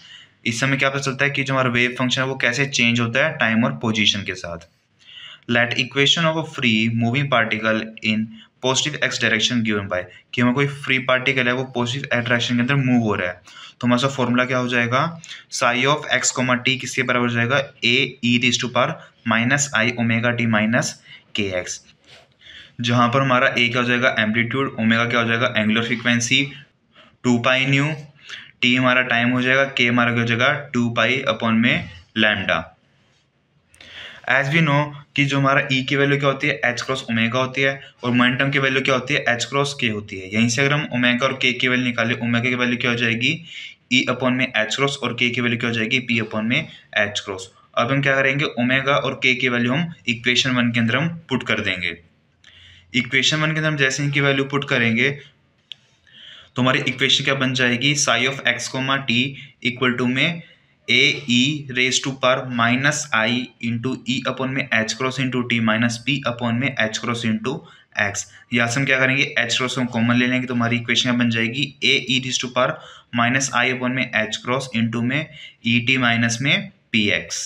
इस समय क्या पता चलता है कि जो हमारा वेव फंक्शन है वो कैसे चेंज होता है टाइम और पोजीशन के साथ। Let equation of a free moving particle in positive x direction given by, कि हमारा कोई फ्री पार्टिकल है वो पॉजिटिव एक्स डायरेक्शन के अंदर मूव हो रहा है, तो हमारा फॉर्मूला क्या हो जाएगा, psi of x comma T किसके बराबर हो जाएगा, A E T to power minus I omega T minus के एक्स, जहाँ पर हमारा ए क्या हो जाएगा, एम्पलीट्यूड, ओमेगा क्या हो जाएगा, angular frequency, 2 pi nu, T हमारा टाइम हो जाएगा, के हमारा क्या हो जाएगा 2 पाई अपॉन में लैम्डा। एज वी नो कि जो हमारा ई की वैल्यू क्या होती है, एच क्रॉस ओमेगा होती है, और मोमेंटम की वैल्यू क्या होती है, एच क्रॉस के होती है। यहीं से अगर हम ओमेगा और के की वैल्यू निकालें, ओमेगा की वैल्यू क्या हो जाएगी, ई अपॉन में एच क्रॉस, और के की वैल्यू क्या हो जाएगी, पी अपॉन में एच क्रॉस। अब हम क्या करेंगे, ओमेगा और के की वैल्यू हम इक्वेशन 1 के अंदर हम पुट कर देंगे। इक्वेशन 1 के अंदर हम जैसे इनकी वैल्यू पुट करेंगे तो हमारी इक्वेशन क्या बन जाएगी, psi of x comma T equal to में A E raise to power minus I into E upon में H cross into T minus P upon में एच क्रॉस इंटू एक्स। यहाँ से हम क्या करेंगे, एच क्रॉस को कॉमन ले लेंगे तो हमारी इक्वेशन क्या बन जाएगी, A E raise to power minus I upon में एच क्रॉस इंटू में ई टी माइनस में P X.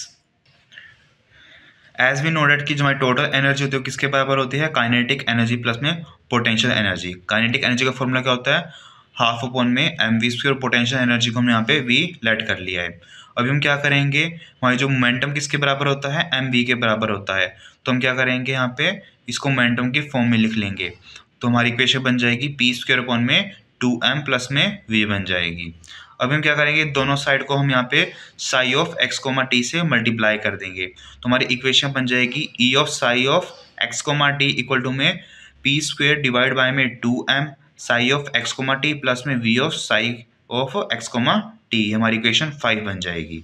As we know that कि जो हमारी टोटल एनर्जी होती है किसके बराबर होती है, काइनेटिक एनर्जी प्लस में पोटेंशियल एनर्जी। काइनेटिक एनर्जी का फॉर्मूला क्या होता है, हाफ अपॉन में M V square, potential energy को हमने यहाँ पे वी लेट कर लिया है। अभी हम क्या करेंगे, हमारी जो मोमेंटम किसके बराबर होता है, एम वी के बराबर होता है, तो हम क्या करेंगे यहाँ पे इसको मोमेंटम की फॉर्म में लिख लेंगे, तो हमारी इक्वेशन बन जाएगी पी स्क्वायर अपॉन में 2m प्लस में वी बन जाएगी। अभी हम क्या करेंगे, दोनों साइड को हम यहाँ पे psi of x comma T से मल्टीप्लाई कर देंगे, तो हमारी इक्वेशन बन जाएगी ई of psi of x comma T equal to में पी स्क्वायर डिवाइड बाय में 2m psi of x comma T plus में V of psi of x comma T, हमारी इक्वेशन 5 बन जाएगी।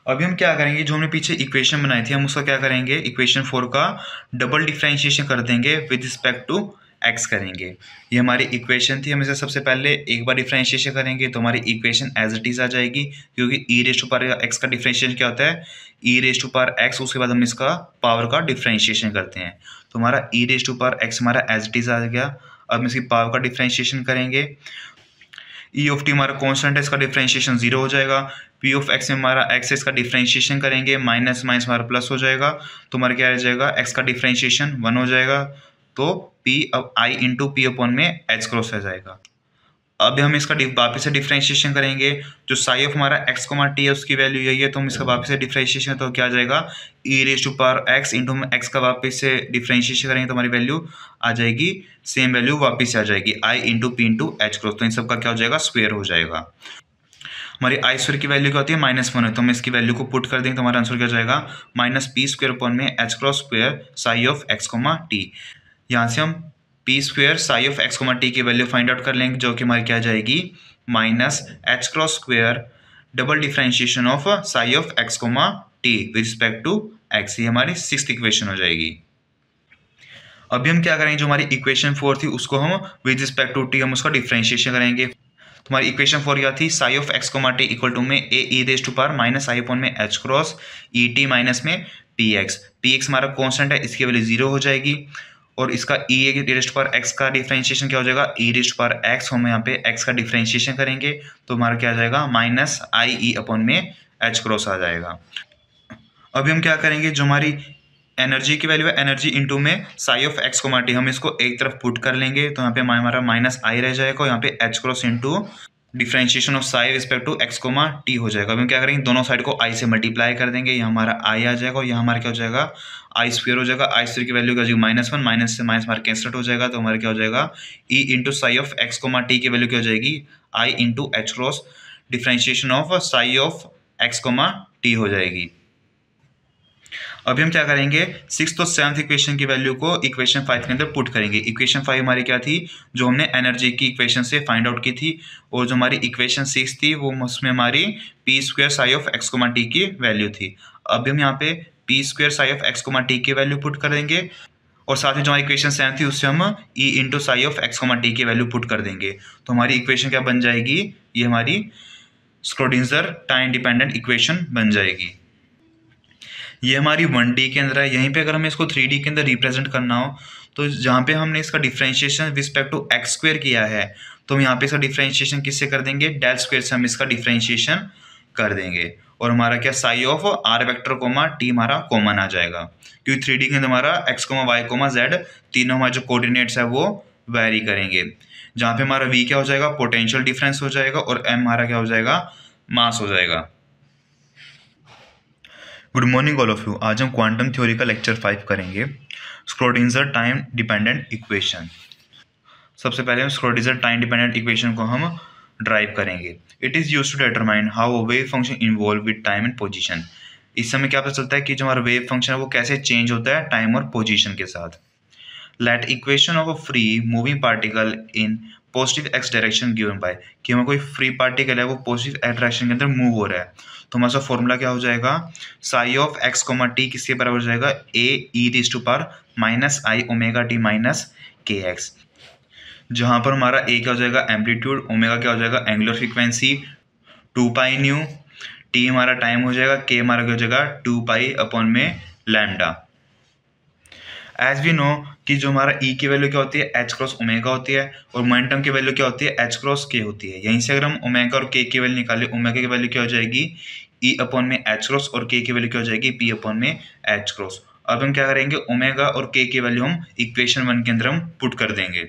अभी हम क्या करेंगे, जो हमने पीछे इक्वेशन बनाई थी हम उसका क्या करेंगे, इक्वेशन 4 का डबल डिफरेंशिएशन कर देंगे विद रिस्पेक्ट टू एक्स करेंगे। ये हमारी इक्वेशन थी। हम इसे सबसे पहले एक बार डिफरेंशिएशन करेंगे तो हमारी इक्वेशन एज इट इज आ जाएगी, क्योंकि ई रेज टू पावर एक्स का डिफरेंशिएशन क्या होता है, ई रेज टू पावर एक्स, उसके बाद हम इसका पावर का डिफरेंशिएशन करते हैं। तो हमारा ई रेज टू पावर एक्स हमारा एज इट इज आ गया। अब हम इसकी पावर का डिफरेंशिएशन करेंगे। ई ऑफ टी हमारा कॉन्स्टेंट है, इसका डिफरेंशिएशन 0 हो जाएगा। पी ऑफ एक्स में हमारा एक्स है, इसका डिफरेंशिएशन करेंगे, माइनस माइनस हमारा प्लस हो जाएगा, तो हमारा क्या रह जाएगा, एक्स का डिफरेंशिएशन 1 हो जाएगा। तो पी अब आई इंटू पी अपॉन में एच क्रॉस रह जाएगा। अब हम इसका वापस से डिफरेंशिएशन करेंगे। जो साई ऑफ हमारा एक्स कोमा टी है उसकी वैल्यू यही है, तो हम इसका वापस से डिफरेंशिएशन तो क्या आ जाएगा, ई raise to power x into x का वापस से डिफरेंशिएशन करेंगे तो हमारी वैल्यू आ जाएगी, सेम वैल्यू वापस से आ जाएगी, आई into P into H cross. तो इन सब का क्या हो जाएगा, स्क्वायर हो जाएगा। हमारी आई स्क्वायर की वैल्यू क्या होती है, -1 है, तो हम इसकी वैल्यू को पुट कर देंगे तो हमारा आंसर क्या जाएगा, माइनस पी स्क्वायर अपॉन में H cross square psi of x comma T. यहाँ से हम P square psi of x comma T की वैल्यू फाइंड आउट कर लेंगे, जो कि हमारी क्या जाएगी, minus H cross square double differentiation of psi of x comma T with respect to X. ये हमारी 6th इक्वेशन हो जाएगी। अभी हम क्या करेंगे, जो हमारी इक्वेशन 4 थी उसको हम विद रिस्पेक्ट टू टी हम उसका डिफरेंशिएशन करेंगे। हमारी इक्वेशन 4 क्या थी, psi of x comma T equal to में A E raise to power minus I upon में H cross E T minus में पी एक्स हमारा कॉन्स्टेंट है, इसकी वैल्यू 0 हो जाएगी। और इसका E raise to power X का डिफरेंशिएशन क्या हो जाएगा, ई रेज टू पावर एक्स, हम यहाँ पे एक्स का डिफरेंशिएशन करेंगे तो हमारा क्या आ जाएगा, माइनस आई ई अपॉन में एच क्रॉस आ जाएगा। अभी हम क्या करेंगे, जो हमारी एनर्जी की वैल्यू है, एनर्जी इंटू में psi of x comma T, हम इसको एक तरफ पुट कर लेंगे तो यहाँ पे हमारा माइनस आई रह जाएगा, यहाँ पे H cross into differentiation of psi respect to X comma T हो जाएगा। अब हम क्या करेंगे, दोनों साइड को आई से मल्टीप्लाई कर देंगे, यहाँ हमारा आई आ जाएगा और यहाँ हमारा क्या हो जाएगा, आई स्क्वायर हो जाएगा। आई स्क्वायर की वैल्यू क्या हो जाएगी, -1, माइनस से माइनस हमारा कैंसल हो जाएगा, तो हमारा क्या हो जाएगा, E into psi of x comma T की वैल्यू क्या हो जाएगी, आई into H cross differentiation of psi of x comma T हो जाएगी। अभी हम क्या करेंगे, 6th और 7th इक्वेशन की वैल्यू को इक्वेशन 5 के अंदर पुट करेंगे। इक्वेशन 5 हमारी क्या थी, जो हमने एनर्जी की इक्वेशन से फाइंड आउट की थी, और जो हमारी इक्वेशन 6 थी वो उसमें हमारी P square psi of x comma T की वैल्यू थी। अभी हम यहाँ पे P square psi of x comma T की वैल्यू पुट करेंगे, और साथ में जो हमारी इक्वेशन 7 थी उससे हम E into psi of x comma T की वैल्यू पुट कर देंगे, तो हमारी इक्वेशन क्या बन जाएगी, ये हमारी स्क्रोडिंजर टाइम डिपेंडेंट इक्वेशन बन जाएगी। ये हमारी 1D के अंदर है। यहीं पे अगर हमें इसको 3D के अंदर रिप्रेजेंट करना हो तो जहाँ पे हमने इसका differentiation respect to X square किया है, तो हम यहाँ पे इसका डिफरेंशिएशन किससे कर देंगे, डेल स्क्वायर से हम इसका डिफरेंशिएशन कर देंगे, और हमारा क्या, psi of R vector comma T हमारा कॉमन आ जाएगा, क्योंकि 3D के अंदर हमारा X comma Y comma Z तीनों हमारे जो कोऑर्डिनेट्स है वो वेरी करेंगे। जहाँ पे हमारा वी क्या हो जाएगा, पोटेंशियल डिफरेंस हो जाएगा, और एम हमारा क्या हो जाएगा, मास हो जाएगा। Good morning all of you. आज हम क्वांटम थ्योरी का लेक्चर 5 करेंगे, स्क्रोडिंजर टाइम डिपेंडेंट इक्वेशन। सबसे पहले हम स्क्रोडिंजर टाइम डिपेंडेंट इक्वेशन को हम ड्राइव करेंगे। It is use to determine how wave function involve with time and position. इस समय क्या पता चलता है कि जो हमारा वेव फंक्शन है वो कैसे चेंज होता है टाइम और पोजीशन के साथ। Let equation of a free moving particle in positive x direction given by, कि हमें कोई फ्री पार्टिकल है वो पॉजिटिव एक्स डायरेक्शन के अंदर मूव हो रहा है, तो हमारा फॉर्मूला क्या हो जाएगा, psi of x comma T किसके बराबर हो जाएगा, A E raise to power minus I omega T minus के एक्स, जहाँ पर हमारा ए क्या हो जाएगा, एम्पलीट्यूड, ओमेगा क्या हो जाएगा, angular frequency, 2 pi nu, T हमारा टाइम हो जाएगा, के हमारा क्या हो जाएगा, 2 पाई अपॉन में लैम्डा। एज वी नो कि जो हमारा ई की वैल्यू क्या होती है, एच क्रॉस ओमेगा होती है, और मोमेंटम की वैल्यू क्या होती है, एच क्रॉस के होती है। यहीं से अगर हम ओमेगा और के की वैल्यू निकालें, ओमेगा की वैल्यू क्या हो जाएगी, ई अपॉन में एच क्रॉस, और के की वैल्यू क्या हो जाएगी, पी अपॉन में एच क्रॉस। अब हम क्या करेंगे, ओमेगा और के की वैल्यू हम इक्वेशन 1 के अंदर हम पुट कर देंगे।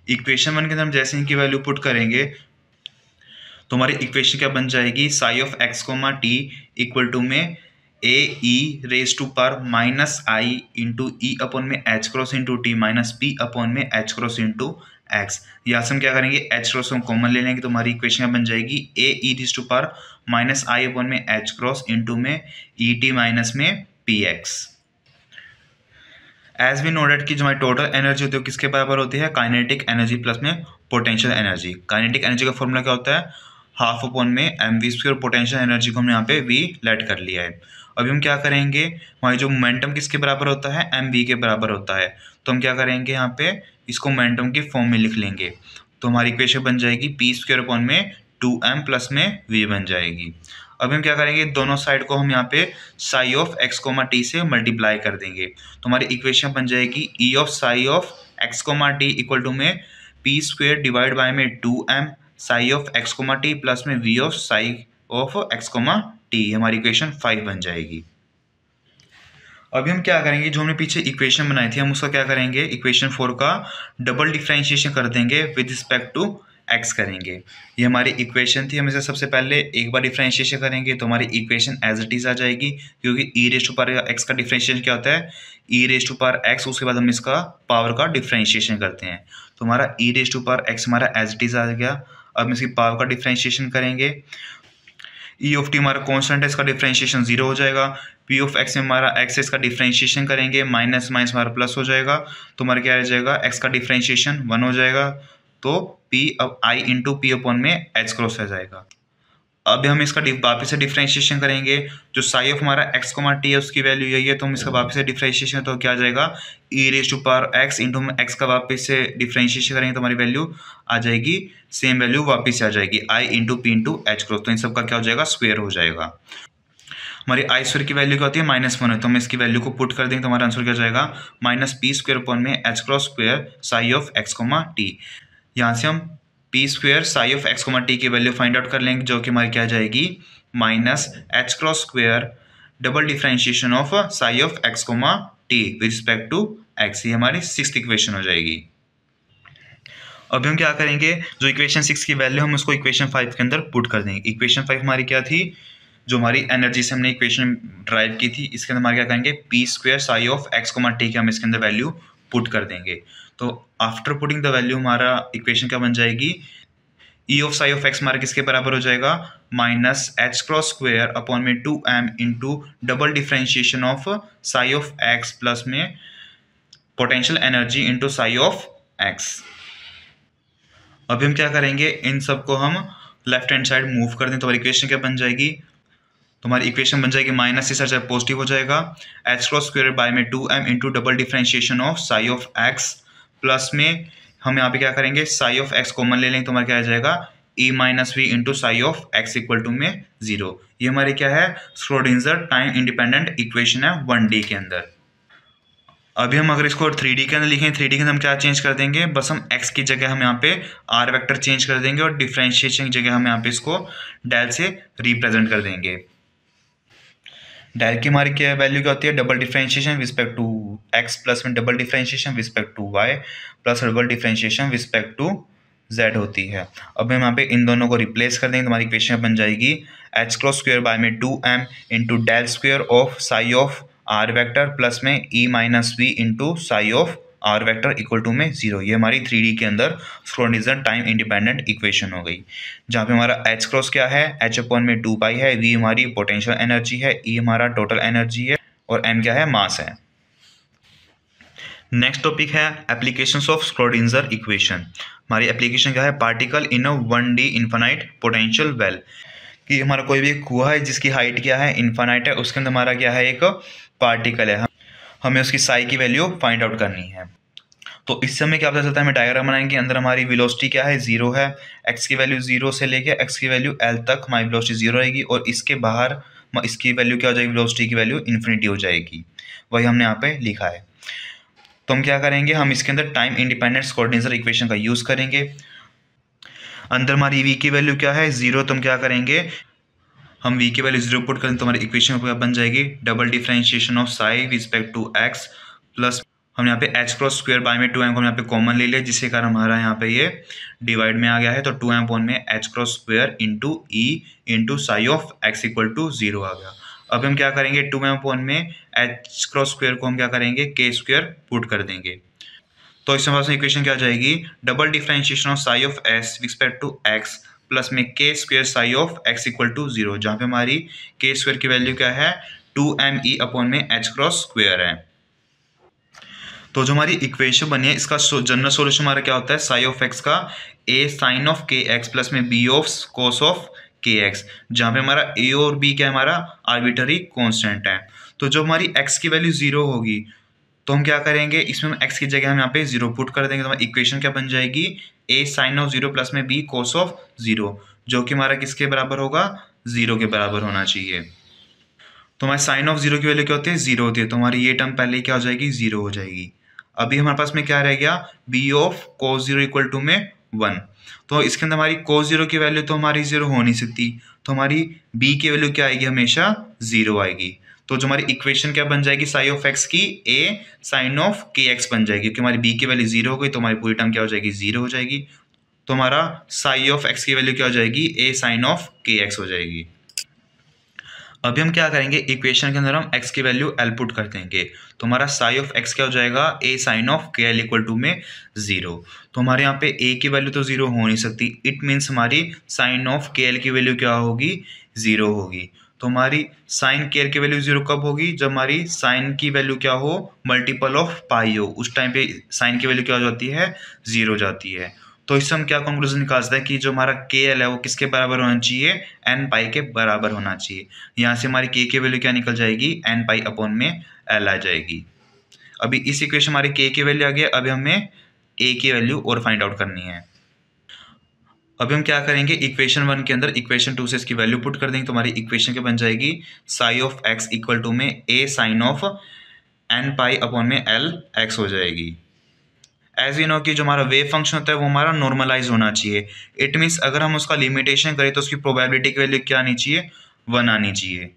इक्वेशन 1 के अंदर हम जैसे इनकी वैल्यू पुट करेंगे तो हमारी इक्वेशन क्या बन जाएगी, psi of x comma T equal to में A E raise to power minus I into E upon में H cross into T minus P upon में एच क्रॉस इंटू एक्स। यहाँ से हम क्या करेंगे, एच क्रॉस हम कॉमन ले लेंगे तो हमारी इक्वेशन क्या बन जाएगी, A E raise to power minus I upon में एच क्रॉस इंटू में ई टी माइनस में P X. As we know that कि जो हमारी टोटल एनर्जी होती है किसके बराबर होती है, काइनेटिक एनर्जी प्लस में पोटेंशियल एनर्जी। काइनेटिक एनर्जी का फॉर्मूला क्या होता है, हाफ अपॉन में M V square, potential energy को हमने यहाँ पे वी लेट कर लिया है। अभी हम क्या करेंगे, हमारी जो मोमेंटम किसके बराबर होता है, एम वी के बराबर होता है, तो हम क्या करेंगे यहाँ पे इसको मोमेंटम की फॉर्म में लिख लेंगे। तो हमारी इक्वेशन बन जाएगी पी स्क्वायर अपॉन में 2m प्लस में v बन जाएगी। अभी हम क्या करेंगे, दोनों साइड को हम यहाँ पे psi of x comma T से मल्टीप्लाई कर देंगे, तो हमारी इक्वेशन बन जाएगी ई of psi of x comma T equal to में पी स्क्वायर डिवाइड बाय में 2m psi of x comma T plus में v of psi of x comma T, हमारी इक्वेशन 5 बन जाएगी। अभी हम क्या करेंगे, जो हमने पीछे इक्वेशन बनाई थी हम उसका क्या करेंगे, इक्वेशन 4 का डबल डिफरेंशिएशन कर देंगे विद रिस्पेक्ट टू एक्स करेंगे। ये हमारी इक्वेशन थी, हम इसे सबसे पहले एक बार डिफरेंशिएशन करेंगे तो हमारी इक्वेशन एज इट इज आ जाएगी, क्योंकि ई रेज टू पावर एक्स का डिफरेंशिएशन क्या होता है, ई रेज टू पावर एक्स, उसके बाद हम इसका पावर का डिफरेंशिएशन करते हैं, तो हमारा ई रेज टू पावर एक्स हमारा एज इट इज आ गया। अब हम इसकी पावर का डिफरेंशिएशन करेंगे, ई ऑफ टी हमारा कॉन्स्टेंट है, इसका डिफरेंशिएशन 0 हो जाएगा। पी ऑफ एक्स में हमारा एक्स इसका डिफरेंशिएशन करेंगे, माइनस माइनस हमारा प्लस हो जाएगा, तो हमारा क्या रह जाएगा, एक्स का डिफरेंशिएशन 1 हो जाएगा, तो पी अब आई इंटू पी अपॉन में एच क्रॉस रह जाएगा। अब हम इसका वापस से डिफरेंशिएशन करेंगे, जो साई ऑफ हमारा एक्स कोमा टी है उसकी वैल्यू यही है, तो हम इसका वापस से डिफरेंशिएशन तो क्या आ जाएगा, ई raise to power x into x का वापस से डिफरेंशिएशन करेंगे तो हमारी वैल्यू आ जाएगी, सेम वैल्यू वापस से आ जाएगी आई into P into H cross, तो इन सब का क्या हो जाएगा, स्क्वायर हो जाएगा। हमारी आई स्क्वायर की वैल्यू क्या होती है, -1 है, तो हम इसकी वैल्यू को पुट कर देंगे तो हमारा आंसर क्या हो जाएगा, माइनस पी स्क्वायर अपॉन में H cross square psi of x comma T. यहाँ से हम P square psi of x comma T की वैल्यू फाइंड आउट कर लेंगे, जो कि हमारी क्या आ जाएगी, minus H cross square double differentiation of psi of x comma T with respect to X, ये हमारी 6th इक्वेशन हो जाएगी। अभी हम क्या करेंगे, जो इक्वेशन 6 की वैल्यू हम उसको इक्वेशन 5 के अंदर पुट कर देंगे। इक्वेशन 5 हमारी क्या थी, जो हमारी एनर्जी से हमने इक्वेशन ड्राइव की थी, इसके अंदर हमारे क्या करेंगे, p square psi of x comma t के हम इसके अंदर वैल्यू पुट कर देंगे। तो आफ्टर पुटिंग द वैल्यू हमारा इक्वेशन क्या बन जाएगी, ई ऑफ साई ऑफ एक्स हमारा किसके बराबर हो जाएगा, minus H cross square upon में 2m into double differentiation of psi of x plus में potential energy into psi of x. अभी हम क्या करेंगे, इन सबको हम लेफ्ट हैंड साइड मूव कर दें तो हमारी इक्वेशन क्या बन जाएगी, तो हमारी इक्वेशन बन जाएगी माइनस से चाहे पॉजिटिव हो जाएगा, एच क्रॉस स्क्वायर बाय में 2m into double differentiation of psi of x plus में हम यहाँ पे क्या करेंगे, साई ऑफ एक्स कॉमन ले लेंगे तो हमारा क्या आ जाएगा, e minus V into psi of x equal to में 0। ये हमारे क्या है, श्रोडिंगर टाइम इंडिपेंडेंट इक्वेशन है 1D के अंदर। अभी हम अगर इसको 3D के अंदर लिखें, 3D के अंदर हम क्या चेंज कर देंगे, बस हम x की जगह हम यहाँ पे r वेक्टर चेंज कर देंगे और डिफरेंशिएशन की जगह हम यहाँ पे इसको डेल से रिप्रेजेंट कर देंगे। डेल की हमारी क्या वैल्यू क्या होती है, double differentiation respect to x plus में double differentiation respect to y plus double differentiation respect to z होती है। अब हम यहाँ पे इन दोनों को रिप्लेस कर देंगे तो हमारी इक्वेशन बन जाएगी एच क्रॉस स्क्वायर बाय में 2m into del square of psi of R vector plus में e minus V into psi of R vector equal to में 0। ये हमारी 3D के अंदर श्रोडिंगर टाइम इंडिपेंडेंट इक्वेशन हो गई, जहाँ पे हमारा एच क्रॉस क्या है, h अपॉन में 2 पाई है, v हमारी पोटेंशियल एनर्जी है, e हमारा टोटल एनर्जी है और m क्या है, मास है। नेक्स्ट टॉपिक है एप्लीकेशंस ऑफ श्रोडिंगर इक्वेशन। हमारी एप्लीकेशन क्या है, particle in a 1D infinite potential well, कि हमारा कोई भी कुआं है जिसकी हाइट क्या है, इन्फिनाइट है, उसके अंदर हमारा क्या है, एक पार्टिकल है, हमें उसकी साई की वैल्यू फाइंड आउट करनी है। तो इससे हमें क्या पता चलता है, हमें डायग्राम बनाएंगे, अंदर हमारी वेलोसिटी क्या है, 0 है, x की वैल्यू 0 से लेके x की वैल्यू l तक हमारी वेलोसिटी 0 रहेगी और इसके बाहर इसकी वैल्यू क्या हो जाएगी, वेलोसिटी की वैल्यू इन्फिनिटी हो जाएगी, वही हमने यहाँ पे लिखा है। तो हम क्या करेंगे, हम इसके अंदर टाइम इंडिपेंडेंट श्रोडिंगर इक्वेशन का यूज़ करेंगे। अंदर हमारी v की वैल्यू क्या है, 0, तो हम क्या करेंगे, हम v की वैल्यू 0 पुट करें तो हमारी इक्वेशन बन जाएगी double differentiation of psi respect to x plus हम यहाँ पे एच क्रॉस स्क्वायर बाय में 2m को हम यहाँ पे कॉमन ले लिया, जिसके कारण हमारा यहाँ पे ये डिवाइड में आ गया है, तो 2m अपॉन में H cross square into E into psi of x equal to 0 आ गया। अब हम क्या करेंगे, 2m अपॉन में एच क्रॉस स्क्वायर को हम क्या करेंगे, के स्क्वायर पुट कर देंगे, तो इसमें पास इक्वेशन क्या आ जाएगी, double differentiation of psi of S respect to X plus में K square psi of x equal to 0, जहाँ पे हमारी के स्क्वायर की वैल्यू क्या है, 2me अपॉन में एच क्रॉस स्क्वायर है। तो जो हमारी इक्वेशन बनी है इसका जनरल सॉल्यूशन हमारा क्या होता है, साई ऑफ एक्स का ए साइन ऑफ के एक्स प्लस में बी ऑफ कोस ऑफ के एक्स, जहाँ पे हमारा ए और बी क्या है, हमारा आर्बिटरी कांस्टेंट है। तो जो हमारी एक्स की वैल्यू 0 होगी तो हम क्या करेंगे, इसमें हम एक्स की जगह हम यहाँ पे 0 पुट कर देंगे, तो हमारी इक्वेशन क्या बन जाएगी, ए साइन ऑफ 0 प्लस में बी कोस ऑफ 0, जो कि हमारा किसके बराबर होगा, 0 के बराबर होना चाहिए। तो हमारे साइन ऑफ 0 की वैल्यू क्या होती है, 0 होती है, तो हमारी ये टर्म पहले क्या हो जाएगी, 0 हो जाएगी। अभी हमारे पास में क्या रह गया, B of cos 0 equal to में 1। तो इसके अंदर हमारी कोस 0 की वैल्यू तो हमारी 0 हो नहीं सकती, तो हमारी बी की वैल्यू क्या आएगी, हमेशा 0 आएगी। तो जो हमारी इक्वेशन क्या बन जाएगी, साई ऑफ एक्स की ए साइन ऑफ के एक्स बन जाएगी, क्योंकि हमारी बी की वैल्यू 0 हो गई तो हमारी पूरी टर्म क्या हो जाएगी, 0 हो जाएगी। तो हमारा साई ऑफ एक्स की वैल्यू क्या हो जाएगी, ए साइन ऑफ के एक्स हो जाएगी। अभी हम क्या करेंगे, इक्वेशन के अंदर हम x की वैल्यू l पुट कर देंगे, तो हमारा साई ऑफ x क्या हो जाएगा, a साइन ऑफ के एल इक्वल टू में 0। तो हमारे यहाँ पे a की वैल्यू तो 0 हो नहीं सकती, इट मीन्स हमारी साइन ऑफ के एल की वैल्यू क्या होगी, 0 होगी। तो हमारी साइन के एल की वैल्यू 0 कब होगी, जब हमारी साइन की वैल्यू क्या हो, मल्टीपल ऑफ पाई हो, उस टाइम पे साइन की वैल्यू क्या हो जाती है, 0 हो जाती है। तो इससे हम क्या कंक्लूजन निकाल सकते हैं कि जो हमारा के एल है वो किसके बराबर होना चाहिए, एन पाई के बराबर होना चाहिए। यहाँ से हमारी के वैल्यू क्या निकल जाएगी, एन पाई अपॉन में एल आ जाएगी। अभी इस इक्वेशन हमारी के की वैल्यू आ गई, अभी हमें ए की वैल्यू और फाइंड आउट करनी है। अभी हम क्या करेंगे, इक्वेशन 1 के अंदर इक्वेशन 2 से इसकी वैल्यू पुट कर देंगे, तो हमारी इक्वेशन क्या बन जाएगी, psi of x equal to में a sine of N pi upon में एल एक्स हो जाएगी। एज यू नो कि जो हमारा वेव फंक्शन होता है वो हमारा नॉर्मलाइज होना चाहिए, इट मीन्स अगर हम उसका लिमिटेशन करें तो उसकी प्रोबेबिलिटी की वैल्यू क्या आनी चाहिए, 1 आनी चाहिए।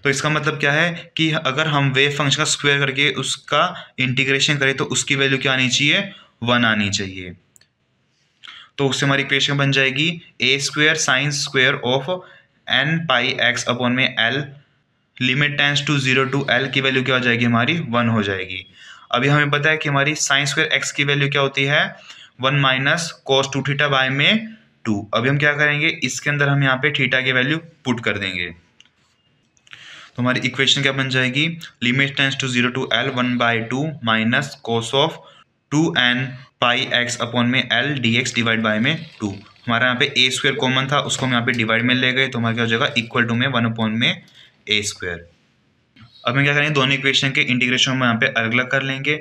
तो इसका मतलब क्या है कि अगर हम वेव फंक्शन का स्क्वायर करके उसका इंटीग्रेशन करें तो उसकी वैल्यू क्या आनी चाहिए, 1 आनी चाहिए। तो उससे हमारी इक्वेशन बन जाएगी a square sine square of N pi x upon में l, limit tends to 0 to l की वैल्यू क्या हो जाएगी, हमारी 1 हो जाएगी। अभी हमें पता है कि हमारी साइन स्क्वायर एक्स की वैल्यू क्या होती है, 1 माइनस कोस 2 थीटा बाय में 2। अभी हम क्या करेंगे, इसके अंदर हम यहाँ पे थीटा की वैल्यू पुट कर देंगे, तो हमारी इक्वेशन क्या बन जाएगी, limit tends to 0 to l 1/2 minus cos of 2n pi x upon में l d x divide by में 2। हमारा यहाँ पे ए स्क्वायर कॉमन था, उसको हम यहाँ पे डिवाइड में ले गए, तो हमारा क्या हो जाएगा, इक्वल टू में 1 अपॉन में ए स्क्वायर। अब हम क्या करेंगे, दोनों इक्वेशन के इंटीग्रेशन हम यहाँ पे अलग अलग कर लेंगे।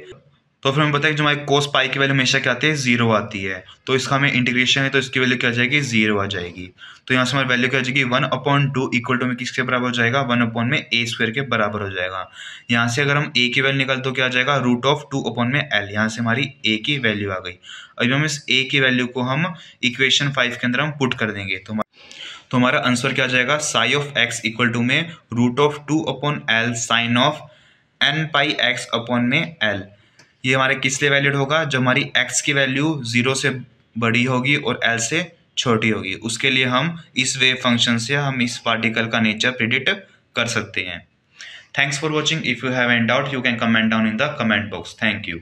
तो फिर हमें पता है कि जो हमारी कोस पाई की वैल्यू हमेशा क्या आती है, 0 आती है, तो इसका हमें इंटीग्रेशन है तो इसकी वैल्यू क्या आ जाएगी, 0 आ जाएगी। तो यहाँ से हमारी वैल्यू क्या आ जाएगी, 1/2 इक्वल टू में किसके बराबर हो जाएगा, 1 अपॉन में ए स्क्वायर के बराबर हो जाएगा। यहाँ से अगर हम ए की वैल्यू निकाल तो क्या आ जाएगा, √2 अपॉन में एल, यहाँ से हमारी ए की वैल्यू आ गई। अभी हम इस ए की वैल्यू को हम इक्वेशन 5 के अंदर हम पुट कर देंगे, तो हमारा आंसर क्या आ जाएगा, psi of x equal to में √2 upon L sine of N pi x upon में एल। ये हमारे किस लिए वैलिड होगा, जब हमारी x की वैल्यू 0 से बड़ी होगी और l से छोटी होगी, उसके लिए हम इस वेव फंक्शन से हम इस पार्टिकल का नेचर प्रिडिक्ट कर सकते हैं। Thanks for watching. If you have any doubt you can comment down in the comment box. Thank you.